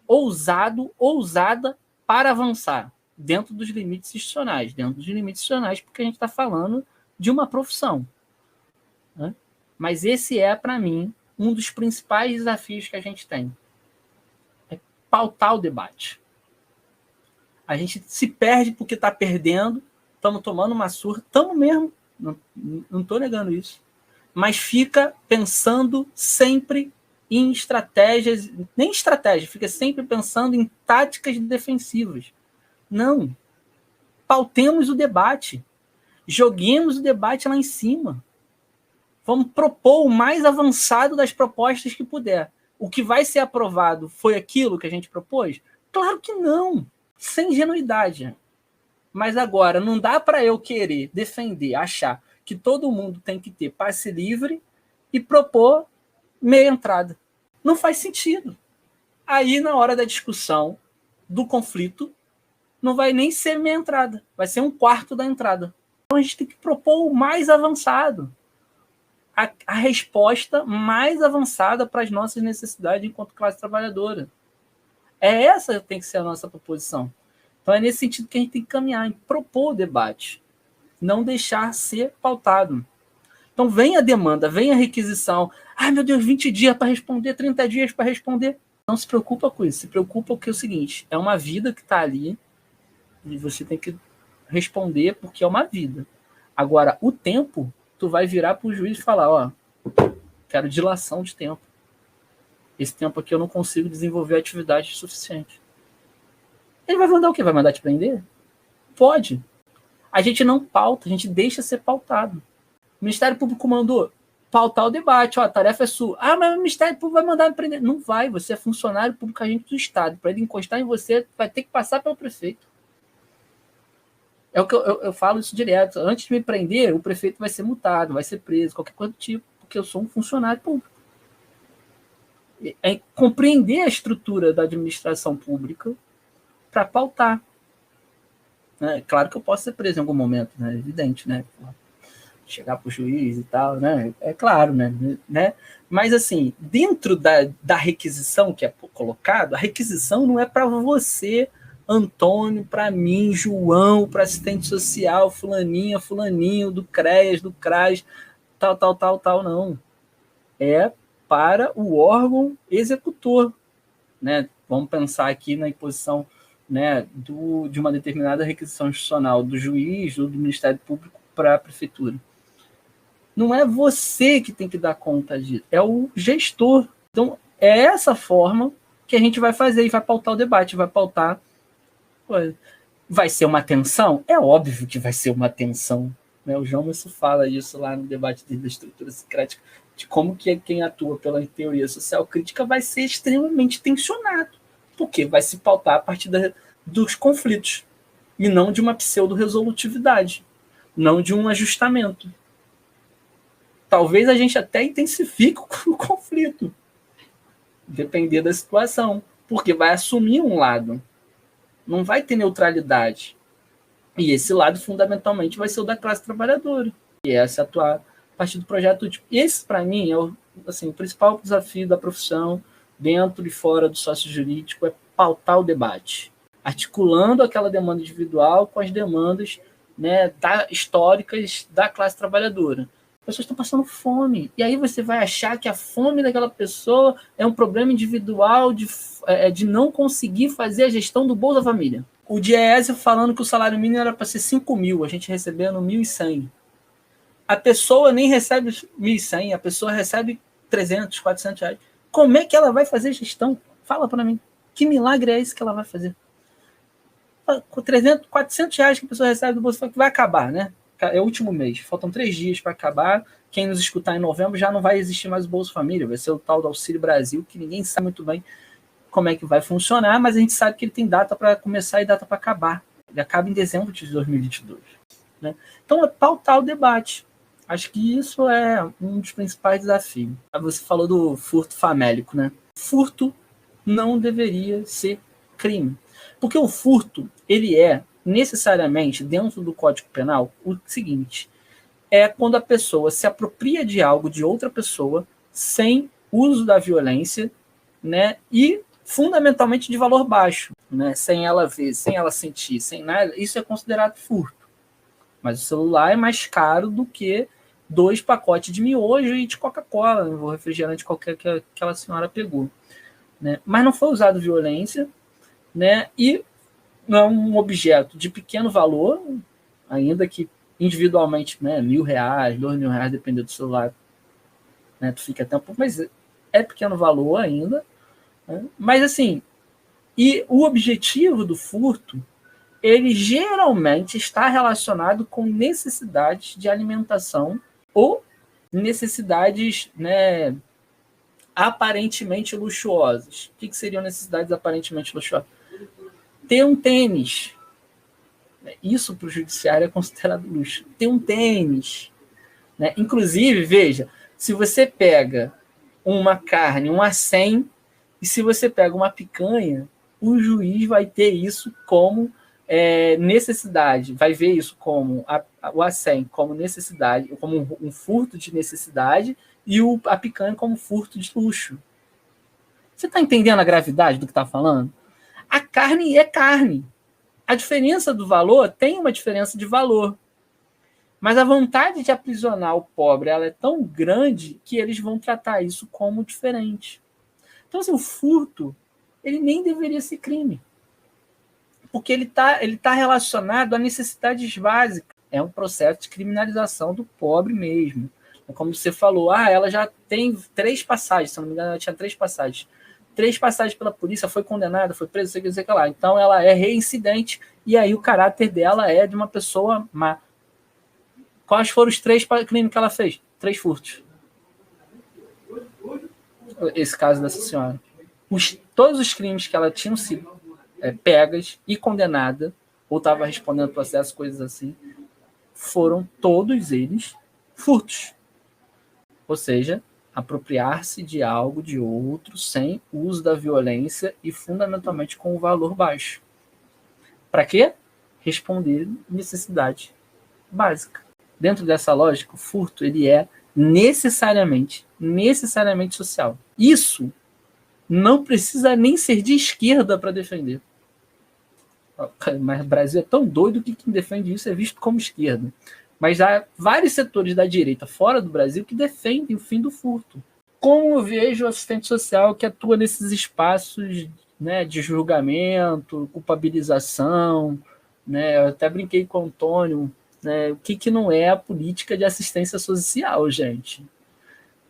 ousado, ousada para avançar dentro dos limites institucionais. Dentro dos limites institucionais, porque a gente está falando de uma profissão. Né? Mas esse é, para mim, um dos principais desafios que a gente tem. É pautar o debate. A gente se perde porque está perdendo, estamos tomando uma surra, estamos mesmo, não estou negando isso, mas fica pensando sempre em estratégias, nem estratégia, fica sempre pensando em táticas defensivas. Não. Pautemos o debate. Joguemos o debate lá em cima. Vamos propor o mais avançado das propostas que puder. O que vai ser aprovado foi aquilo que a gente propôs? Claro que não. Sem ingenuidade. Mas agora, não dá para eu querer defender, achar que todo mundo tem que ter passe livre e propor meia entrada. Não faz sentido. Aí, na hora da discussão, do conflito, não vai nem ser meia entrada. Vai ser um quarto da entrada. Então, a gente tem que propor o mais avançado. A resposta mais avançada para as nossas necessidades enquanto classe trabalhadora. Essa que tem que ser a nossa proposição. Então é nesse sentido que a gente tem que caminhar, em propor o debate, não deixar ser pautado. Então vem a demanda, vem a requisição. Ai, meu Deus, 20 dias para responder, 30 dias para responder. Não se preocupa com isso, se preocupa porque é o seguinte, é uma vida que está ali e você tem que responder porque é uma vida. Agora, o tempo, tu vai virar para o juiz e falar, ó, quero dilação de tempo. Esse tempo aqui eu não consigo desenvolver atividade suficiente. Ele vai mandar o quê? Vai mandar te prender? Pode. A gente não pauta, a gente deixa ser pautado. O Ministério Público mandou pautar o debate, ó, a tarefa é sua. Ah, mas o Ministério Público vai mandar me prender. Não vai, você é funcionário público agente do Estado. Para ele encostar em você, vai ter que passar pelo prefeito. É o que eu falo isso direto. Antes de me prender, o prefeito vai ser multado, vai ser preso, qualquer coisa do tipo, porque eu sou um funcionário público. É compreender a estrutura da administração pública para pautar. É claro que eu posso ser preso em algum momento, né? Evidente, né? Chegar para o juiz e tal, né? É claro, né? Mas, assim, dentro da requisição que é colocado, a requisição não é para você, Antônio, para mim, João, para assistente social, fulaninha, fulaninho, do CREAS, do CRAS, tal, não. É para o órgão executor, né? Vamos pensar aqui na imposição, né, de uma determinada requisição institucional do juiz ou do Ministério Público para a prefeitura. Não é você que tem que dar conta disso, é o gestor. Então, é essa forma que a gente vai fazer e vai pautar o debate, vai pautar. Vai ser uma tensão? É óbvio que vai ser uma tensão. Né? O João Musso fala isso lá no debate da estrutura socrática, de como que quem atua pela teoria social crítica vai ser extremamente tensionado, porque vai se pautar a partir dos conflitos, e não de uma pseudo-resolutividade, não de um ajustamento. Talvez a gente até intensifique o conflito, depender da situação, porque vai assumir um lado, não vai ter neutralidade. E esse lado, fundamentalmente, vai ser o da classe trabalhadora, e essa atuar a partir do projeto útil. Esse, para mim, é o principal desafio da profissão, dentro e fora do sócio jurídico, é pautar o debate, articulando aquela demanda individual com as demandas, né, históricas da classe trabalhadora. As pessoas estão passando fome, e aí você vai achar que a fome daquela pessoa é um problema individual de não conseguir fazer a gestão do Bolsa Família. O Diese falando que o salário mínimo era para ser 5 mil, a gente recebendo 1.100. A pessoa nem recebe 1.100, a pessoa recebe 300, 400 reais. Como é que ela vai fazer gestão? Fala para mim. Que milagre é esse que ela vai fazer? Com 300, 400 reais que a pessoa recebe do Bolsa Família, que vai acabar, né? É o último mês, faltam 3 dias para acabar. Quem nos escutar em novembro já não vai existir mais o Bolsa Família, vai ser o tal do Auxílio Brasil, que ninguém sabe muito bem como é que vai funcionar, mas a gente sabe que ele tem data para começar e data para acabar. Ele acaba em dezembro de 2022. Né? Então, é pautar o debate. Acho que isso é um dos principais desafios. Você falou do furto famélico, né? Furto não deveria ser crime. Porque o furto, ele é necessariamente, dentro do Código Penal, o seguinte: é quando a pessoa se apropria de algo de outra pessoa sem uso da violência, né? E fundamentalmente de valor baixo, né? Sem ela ver, sem ela sentir, sem nada, isso é considerado furto. Mas o celular é mais caro do que 2 pacotes de miojo e de Coca-Cola, o refrigerante qualquer que aquela senhora pegou. Né? Mas não foi usado violência, né? E não é um objeto de pequeno valor, ainda que individualmente, né, R$1.000, R$2.000, dependendo do celular, né, tu fica até um pouco, mas é pequeno valor ainda. Né? Mas assim, e o objetivo do furto, ele geralmente está relacionado com necessidades de alimentação ou necessidades, né, aparentemente luxuosas. O que seriam necessidades aparentemente luxuosas? Ter um tênis. Isso para o judiciário é considerado luxo. Ter um tênis. Né? Inclusive, veja, se você pega uma carne, um acém, e se você pega uma picanha, o juiz vai ter isso como necessidade, vai ver isso como o acém como necessidade, como um furto de necessidade, e a picanha como furto de luxo. Você está entendendo a gravidade do que está falando? A carne é carne. A diferença do valor tem uma diferença de valor. Mas a vontade de aprisionar o pobre ela é tão grande que eles vão tratar isso como diferente. Então, assim, o furto ele nem deveria ser crime. Porque ele tá relacionado a necessidades básicas. É um processo de criminalização do pobre mesmo. Como você falou, ela já tem 3 passagens, se não me engano, ela tinha 3 passagens. 3 passagens pela polícia, foi condenada, foi presa, sei que lá. Então, ela é reincidente, e aí o caráter dela é de uma pessoa má. Quais foram os 3 crimes que ela fez? 3 furtos. Esse caso dessa senhora. Todos os crimes que ela tinha sido pegas e condenada, ou estava respondendo processo, coisas assim, foram todos eles furtos. Ou seja, apropriar-se de algo de outro sem uso da violência e fundamentalmente com o valor baixo. Para quê? Responder necessidade básica. Dentro dessa lógica, o furto ele é necessariamente social. Isso não precisa nem ser de esquerda para defender. Mas o Brasil é tão doido que quem defende isso é visto como esquerda. Mas há vários setores da direita fora do Brasil que defendem o fim do furto. Como eu vejo o assistente social que atua nesses espaços, né, de julgamento, culpabilização, né, eu até brinquei com o Antônio, né, o que não é a política de assistência social, gente? O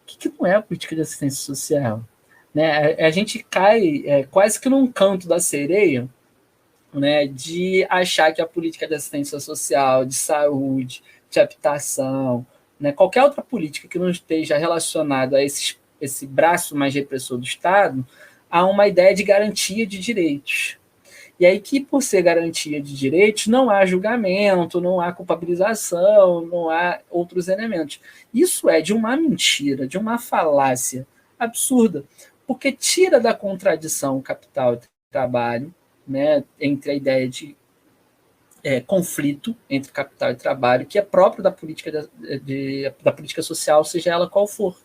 que não é a política de assistência social? né? A gente cai quase que num canto da sereia, né, de achar que a política de assistência social, de saúde, de habitação, né, qualquer outra política que não esteja relacionada a esse braço mais repressor do Estado, há uma ideia de garantia de direitos. E aí que, por ser garantia de direitos, não há julgamento, não há culpabilização, não há outros elementos. Isso é de uma mentira, de uma falácia absurda, porque tira da contradição capital e trabalho, né, entre a ideia de conflito entre capital e trabalho, que é próprio da política, da política social, seja ela qual for.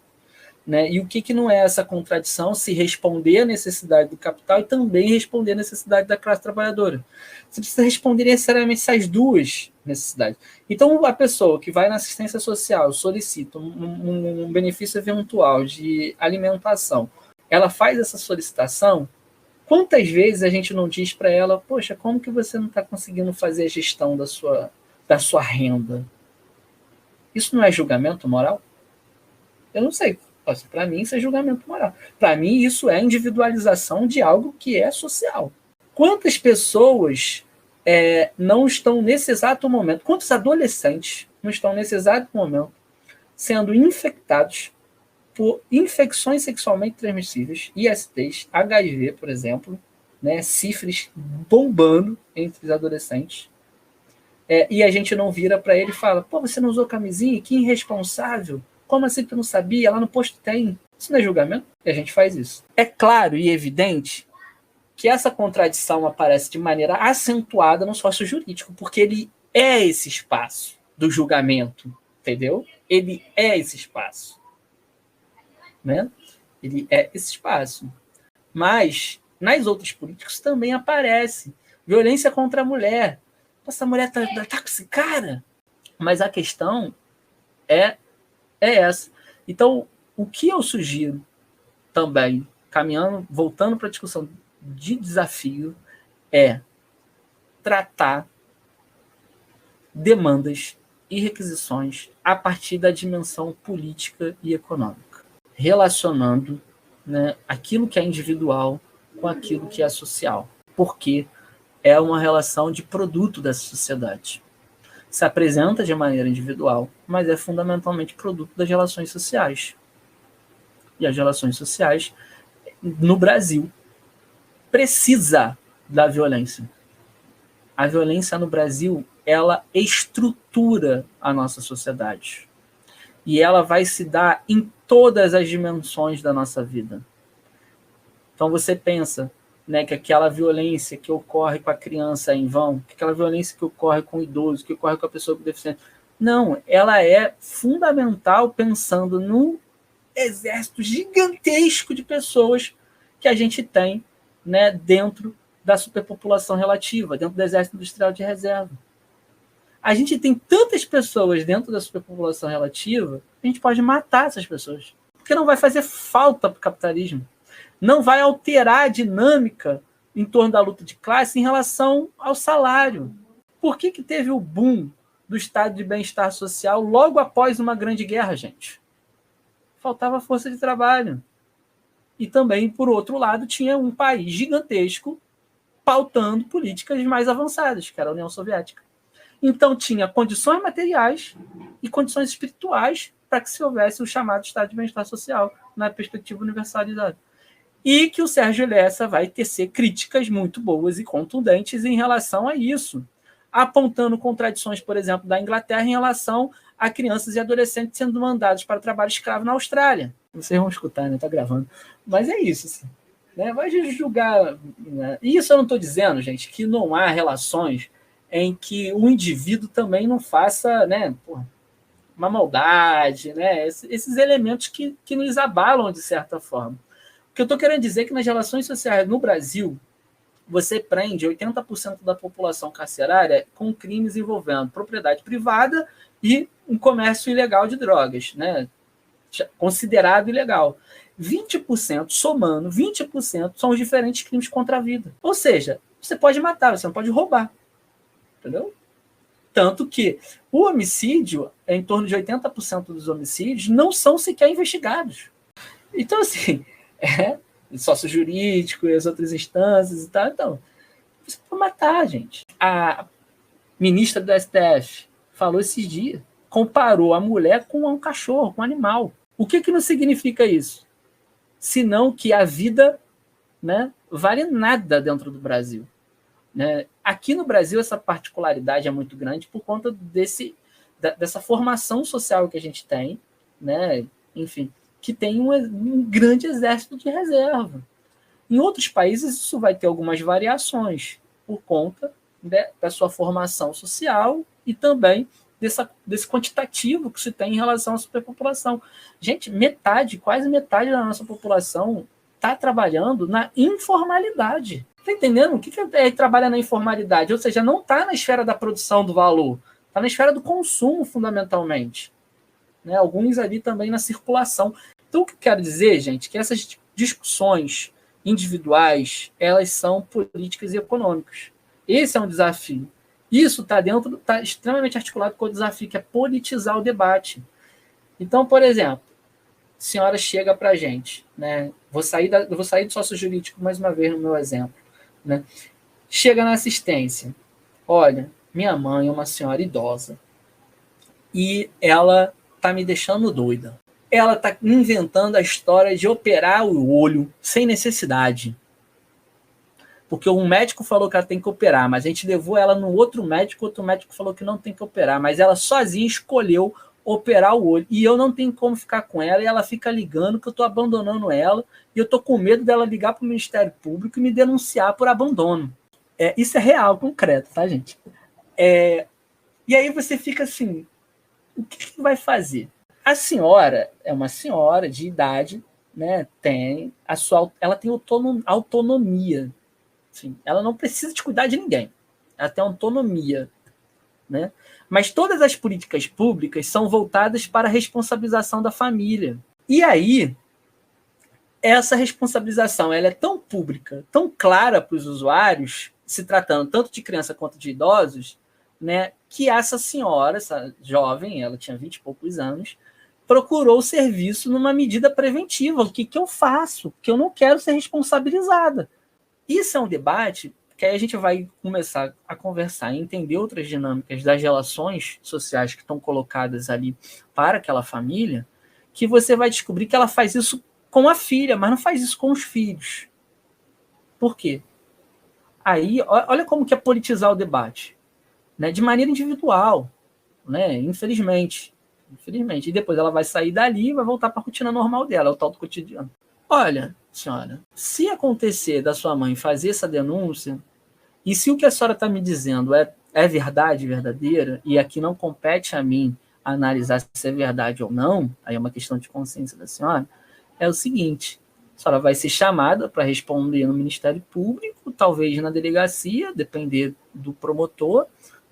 Né? E o que não é essa contradição? Se responder à necessidade do capital e também responder à necessidade da classe trabalhadora. Você precisa responder necessariamente essas duas necessidades. Então, a pessoa que vai na assistência social solicita um benefício eventual de alimentação, ela faz essa solicitação. Quantas vezes a gente não diz para ela, poxa, como que você não está conseguindo fazer a gestão da sua renda? Isso não é julgamento moral? Eu não sei. Para mim, isso é julgamento moral. Para mim, isso é individualização de algo que é social. Quantas pessoas não estão nesse exato momento, quantos adolescentes não estão nesse exato momento sendo infectados por infecções sexualmente transmissíveis, ISTs, HIV, por exemplo, né, sífilis bombando entre os adolescentes, e a gente não vira para ele e fala, pô, você não usou camisinha? Que irresponsável! Como assim tu não sabia? Lá no posto tem. Isso não é julgamento? E a gente faz isso. É claro e evidente que essa contradição aparece de maneira acentuada no sócio jurídico, porque ele é esse espaço do julgamento, entendeu? Ele é esse espaço. Né? Ele é esse espaço. Mas, nas outras políticas também aparece violência contra a mulher. Essa mulher tá com esse cara? Mas a questão é essa. Então, o que eu sugiro também, voltando para a discussão de desafio, é tratar demandas e requisições a partir da dimensão política e econômica, relacionando, né, aquilo que é individual com aquilo que é social, porque é uma relação de produto dessa sociedade. Se apresenta de maneira individual, mas é fundamentalmente produto das relações sociais. E as relações sociais, no Brasil, precisa da violência. A violência no Brasil, ela estrutura a nossa sociedade. E ela vai se dar em todas as dimensões da nossa vida. Então você pensa, né, que aquela violência que ocorre com a criança é em vão, que aquela violência que ocorre com o idoso, que ocorre com a pessoa com deficiência. Não, ela é fundamental pensando num exército gigantesco de pessoas que a gente tem, né, dentro da superpopulação relativa, dentro do exército industrial de reserva. A gente tem tantas pessoas dentro da superpopulação relativa, a gente pode matar essas pessoas, porque não vai fazer falta para o capitalismo. Não vai alterar a dinâmica em torno da luta de classe em relação ao salário. Por que teve o boom do estado de bem-estar social logo após uma grande guerra, gente? Faltava força de trabalho. E também, por outro lado, tinha um país gigantesco pautando políticas mais avançadas, que era a União Soviética. Então, tinha condições materiais e condições espirituais para que se houvesse o chamado estado de bem-estar social na perspectiva universalizada. E que o Sérgio Lessa vai tecer críticas muito boas e contundentes em relação a isso, apontando contradições, por exemplo, da Inglaterra em relação a crianças e adolescentes sendo mandados para trabalho escravo na Austrália. Vocês vão escutar, né? Está gravando. Mas é isso, assim, né? Vai julgar. Né? E isso eu não estou dizendo, gente, que não há relações em que o indivíduo também não faça, né, uma maldade, né? Esses elementos que nos abalam de certa forma. O que eu estou querendo dizer é que nas relações sociais no Brasil, você prende 80% da população carcerária com crimes envolvendo propriedade privada e um comércio ilegal de drogas, né? Considerado ilegal. 20%, somando, 20% são os diferentes crimes contra a vida. Ou seja, você pode matar, você não pode roubar. Entendeu? Tanto que o homicídio, em torno de 80% dos homicídios, não são sequer investigados. Então, assim, sócio jurídico e as outras instâncias e tal. Então, você pode matar, gente. A ministra do STF falou esses dias, comparou a mulher com um cachorro, com um animal. O que não significa isso? Senão que a vida, né, vale nada dentro do Brasil. Né? Aqui no Brasil, essa particularidade é muito grande por conta dessa formação social que a gente tem, né? Enfim, que tem um grande exército de reserva. Em outros países, isso vai ter algumas variações por conta, né, da sua formação social e também desse quantitativo que se tem em relação à superpopulação. Gente, quase metade da nossa população está trabalhando na informalidade. Está entendendo? O que é trabalhar na informalidade? Ou seja, não está na esfera da produção do valor, está na esfera do consumo, fundamentalmente. Né? Alguns ali também na circulação. Então, o que eu quero dizer, gente, que essas discussões individuais, elas são políticas e econômicas. Esse é um desafio. Isso está extremamente articulado com o desafio, que é politizar o debate. Então, por exemplo, a senhora chega para a gente, né? Eu vou sair do sócio jurídico mais uma vez no meu exemplo. Né? Chega na assistência. Olha, minha mãe é uma senhora idosa e ela está me deixando doida. Ela está inventando a história de operar o olho sem necessidade. Porque um médico falou que ela tem que operar, mas a gente levou ela no outro médico falou que não tem que operar, mas ela sozinha escolheu operar o olho. E eu não tenho como ficar com ela, e ela fica ligando que eu estou abandonando ela, e eu estou com medo dela ligar para o Ministério Público e me denunciar por abandono. Isso é real, concreto, tá, gente? E aí você fica assim, o que vai fazer? A senhora é uma senhora de idade, né? Ela tem autonomia. Assim, ela não precisa de cuidar de ninguém. Ela tem autonomia. Né? Mas todas as políticas públicas são voltadas para a responsabilização da família. E aí, essa responsabilização ela é tão pública, tão clara para os usuários, se tratando tanto de criança quanto de idosos, né, que essa senhora, essa jovem, ela tinha 20 e poucos anos, procurou o serviço numa medida preventiva. O que eu faço? Que eu não quero ser responsabilizada. Isso é um debate que aí a gente vai começar a conversar e entender outras dinâmicas das relações sociais que estão colocadas ali para aquela família, que você vai descobrir que ela faz isso com a filha, mas não faz isso com os filhos. Por quê? Aí, olha como que é politizar o debate. Né? De maneira individual, né? Infelizmente. E depois ela vai sair dali e vai voltar para a rotina normal dela, é o tal do cotidiano. Olha, senhora, se acontecer da sua mãe fazer essa denúncia, e se o que a senhora está me dizendo é verdade, verdadeira, e aqui não compete a mim analisar se é verdade ou não, aí é uma questão de consciência da senhora, é o seguinte, a senhora vai ser chamada para responder no Ministério Público, talvez na delegacia, depender do promotor,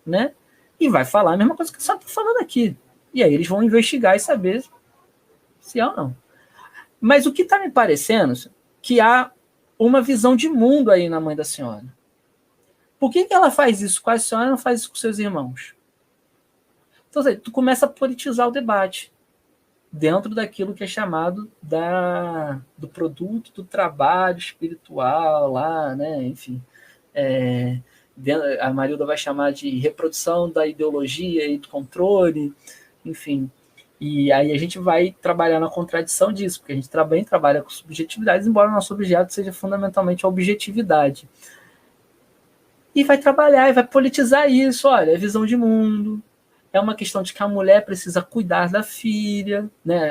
né? E vai falar a mesma coisa que a senhora está falando aqui. E aí eles vão investigar e saber se é ou não. Mas o que está me parecendo que há uma visão de mundo aí na mãe da senhora. Por que ela faz isso com a senhora e não faz isso com seus irmãos? Então, tu começa a politizar o debate dentro daquilo que é chamado do produto do trabalho espiritual lá, né? Enfim, a Marilda vai chamar de reprodução da ideologia e do controle, enfim. E aí a gente vai trabalhar na contradição disso, porque a gente também trabalha com subjetividades, embora o nosso objeto seja fundamentalmente a objetividade. E vai trabalhar, e vai politizar isso. Olha, é visão de mundo, é uma questão de que a mulher precisa cuidar da filha, né?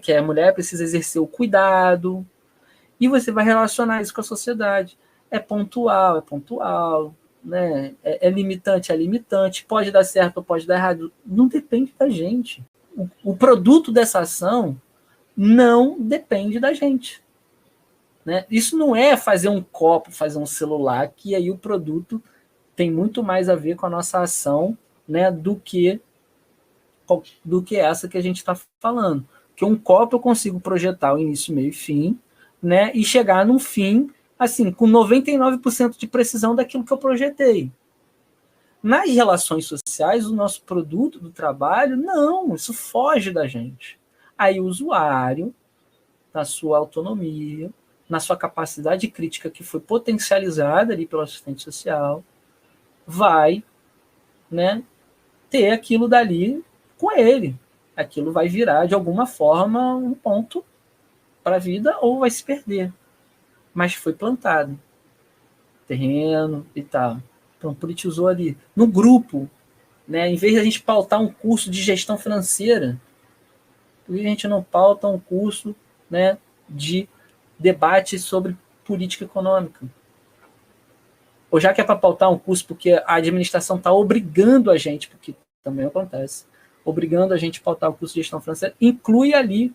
que a mulher precisa exercer o cuidado, e você vai relacionar isso com a sociedade. É pontual, né? É limitante, pode dar certo ou pode dar errado, não depende da gente. O produto dessa ação não depende da gente. Né? Isso não é fazer um copo, fazer um celular, que aí o produto tem muito mais a ver com a nossa ação, né, do que essa que a gente está falando. Porque um copo eu consigo projetar o início, meio e fim, né, e chegar num fim assim, com 99% de precisão daquilo que eu projetei. Nas relações sociais, o nosso produto do trabalho, não, isso foge da gente. Aí o usuário, na sua autonomia, na sua capacidade crítica que foi potencializada ali pelo assistente social, vai, né, ter aquilo dali com ele. Aquilo vai virar, de alguma forma, um ponto para a vida ou vai se perder. Mas foi plantado. Terreno e tal. Então, politizou ali. No grupo, né, em vez de a gente pautar um curso de gestão financeira, por que a gente não pauta um curso, né, de debate sobre política econômica? Ou já que é para pautar um curso porque a administração está obrigando a gente, porque também acontece, obrigando a gente a pautar o curso de gestão financeira, inclui ali,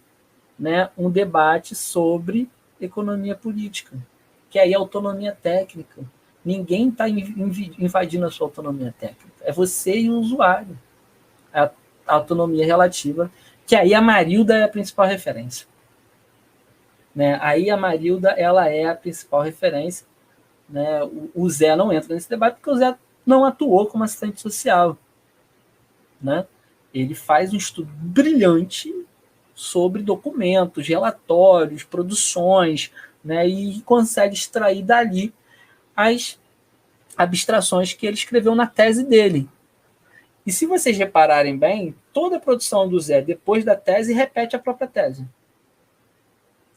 né, um debate sobre economia política, que aí é autonomia técnica. Ninguém está invadindo a sua autonomia técnica. É você e o usuário. A autonomia relativa, que aí a Marilda é a principal referência. Né? Aí a Marilda ela é a principal referência. Né? O Zé não entra nesse debate porque o Zé não atuou como assistente social. Né? Ele faz um estudo brilhante sobre documentos, relatórios, produções, né? E consegue extrair dali as abstrações que ele escreveu na tese dele. E se vocês repararem bem, toda a produção do Zé depois da tese repete a própria tese.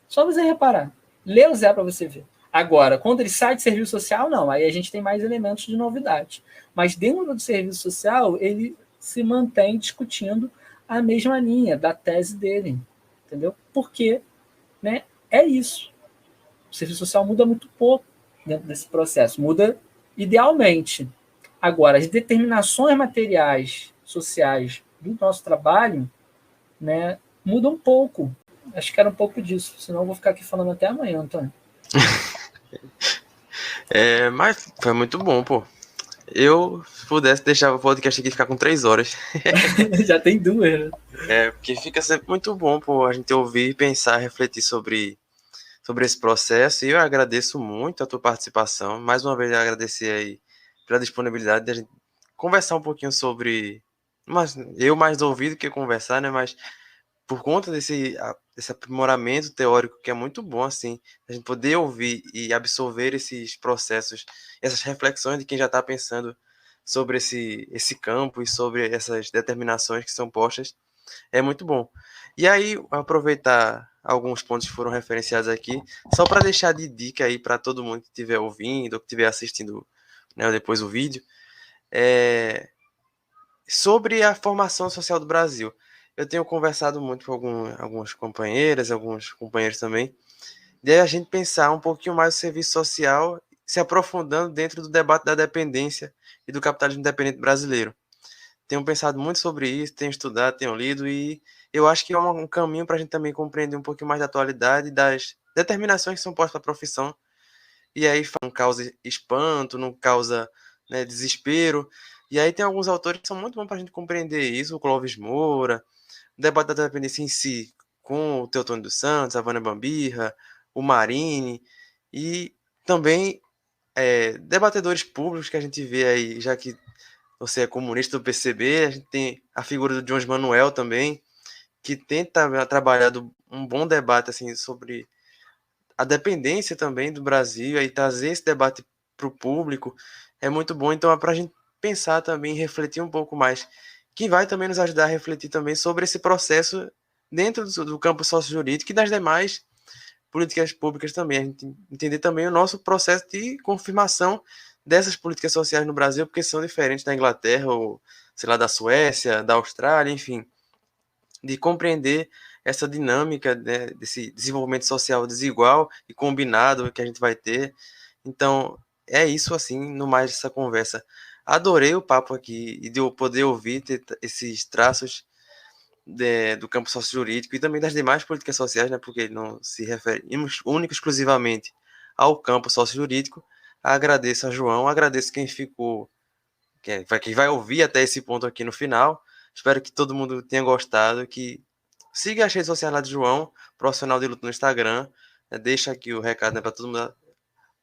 Só você reparar. Lê o Zé para você ver. Agora, quando ele sai de serviço social, não. Aí a gente tem mais elementos de novidade. Mas dentro do serviço social, ele se mantém discutindo a mesma linha da tese dele. Entendeu? Porque, né, é isso. O serviço social muda muito pouco dentro desse processo. Muda idealmente. Agora, as determinações materiais, sociais do nosso trabalho, né, mudam um pouco. Acho que era um pouco disso. Senão eu vou ficar aqui falando até amanhã, Antônio. Mas foi muito bom, pô. Eu, se pudesse, deixava o podcast aqui ficar com 3 horas. Já tem 2, né? Porque fica sempre muito bom, pô, a gente ouvir, pensar, refletir sobre esse processo. E eu agradeço muito a tua participação. Mais uma vez, agradecer aí pela disponibilidade de a gente conversar um pouquinho sobre... Mas eu mais ouvir do que conversar, né? Mas por conta desse aprimoramento teórico que é muito bom, assim, a gente poder ouvir e absorver esses processos, essas reflexões de quem já está pensando sobre esse campo e sobre essas determinações que são postas, é muito bom. E aí, aproveitar alguns pontos que foram referenciados aqui, só para deixar de dica aí para todo mundo que estiver ouvindo ou que estiver assistindo, né, depois o vídeo, sobre a formação social do Brasil. Eu tenho conversado muito com algumas companheiras, alguns companheiros também, de a gente pensar um pouquinho mais o serviço social, se aprofundando dentro do debate da dependência e do capitalismo independente brasileiro. Tenho pensado muito sobre isso, tenho estudado, tenho lido, e eu acho que é um caminho para a gente também compreender um pouquinho mais da atualidade, das determinações que são postas para a profissão, e aí não causa espanto, não causa, né, desespero. E aí tem alguns autores que são muito bons para a gente compreender isso, o Clóvis Moura, o debate da dependência em si, com o Teotônio dos Santos, a Vânia Bambirra, o Marini, e também debatedores públicos que a gente vê aí, já que você é comunista do PCB, a gente tem a figura do Jones Manuel também, que tenta trabalhar um bom debate assim, sobre a dependência também do Brasil, aí trazer esse debate para o público é muito bom. Então é para a gente pensar também, refletir um pouco mais, que vai também nos ajudar a refletir também sobre esse processo dentro do campo sócio-jurídico e das demais políticas públicas também. A gente entender também o nosso processo de confirmação dessas políticas sociais no Brasil, porque são diferentes da Inglaterra, ou sei lá, da Suécia, da Austrália, enfim, de compreender essa dinâmica, né, desse desenvolvimento social desigual e combinado que a gente vai ter. Então, é isso assim, no mais dessa conversa. Adorei o papo aqui e de eu poder ouvir esses traços do campo sócio-jurídico e também das demais políticas sociais, né, porque ele não se refere único exclusivamente ao campo sócio-jurídico. Agradeço a João, agradeço quem ficou, quem vai ouvir até esse ponto aqui no final. Espero que todo mundo tenha gostado, que siga as redes sociais lá de João, profissional de luta no Instagram. Deixa aqui o recado, né, para todo mundo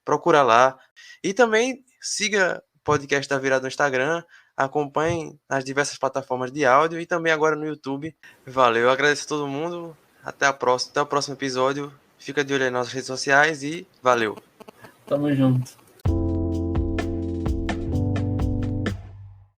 procurar lá. E também siga o podcast da Virada no Instagram, acompanhe nas diversas plataformas de áudio e também agora no YouTube. Valeu, agradeço a todo mundo. Até o próximo episódio. Fica de olho aí nas redes sociais e valeu! Tamo junto.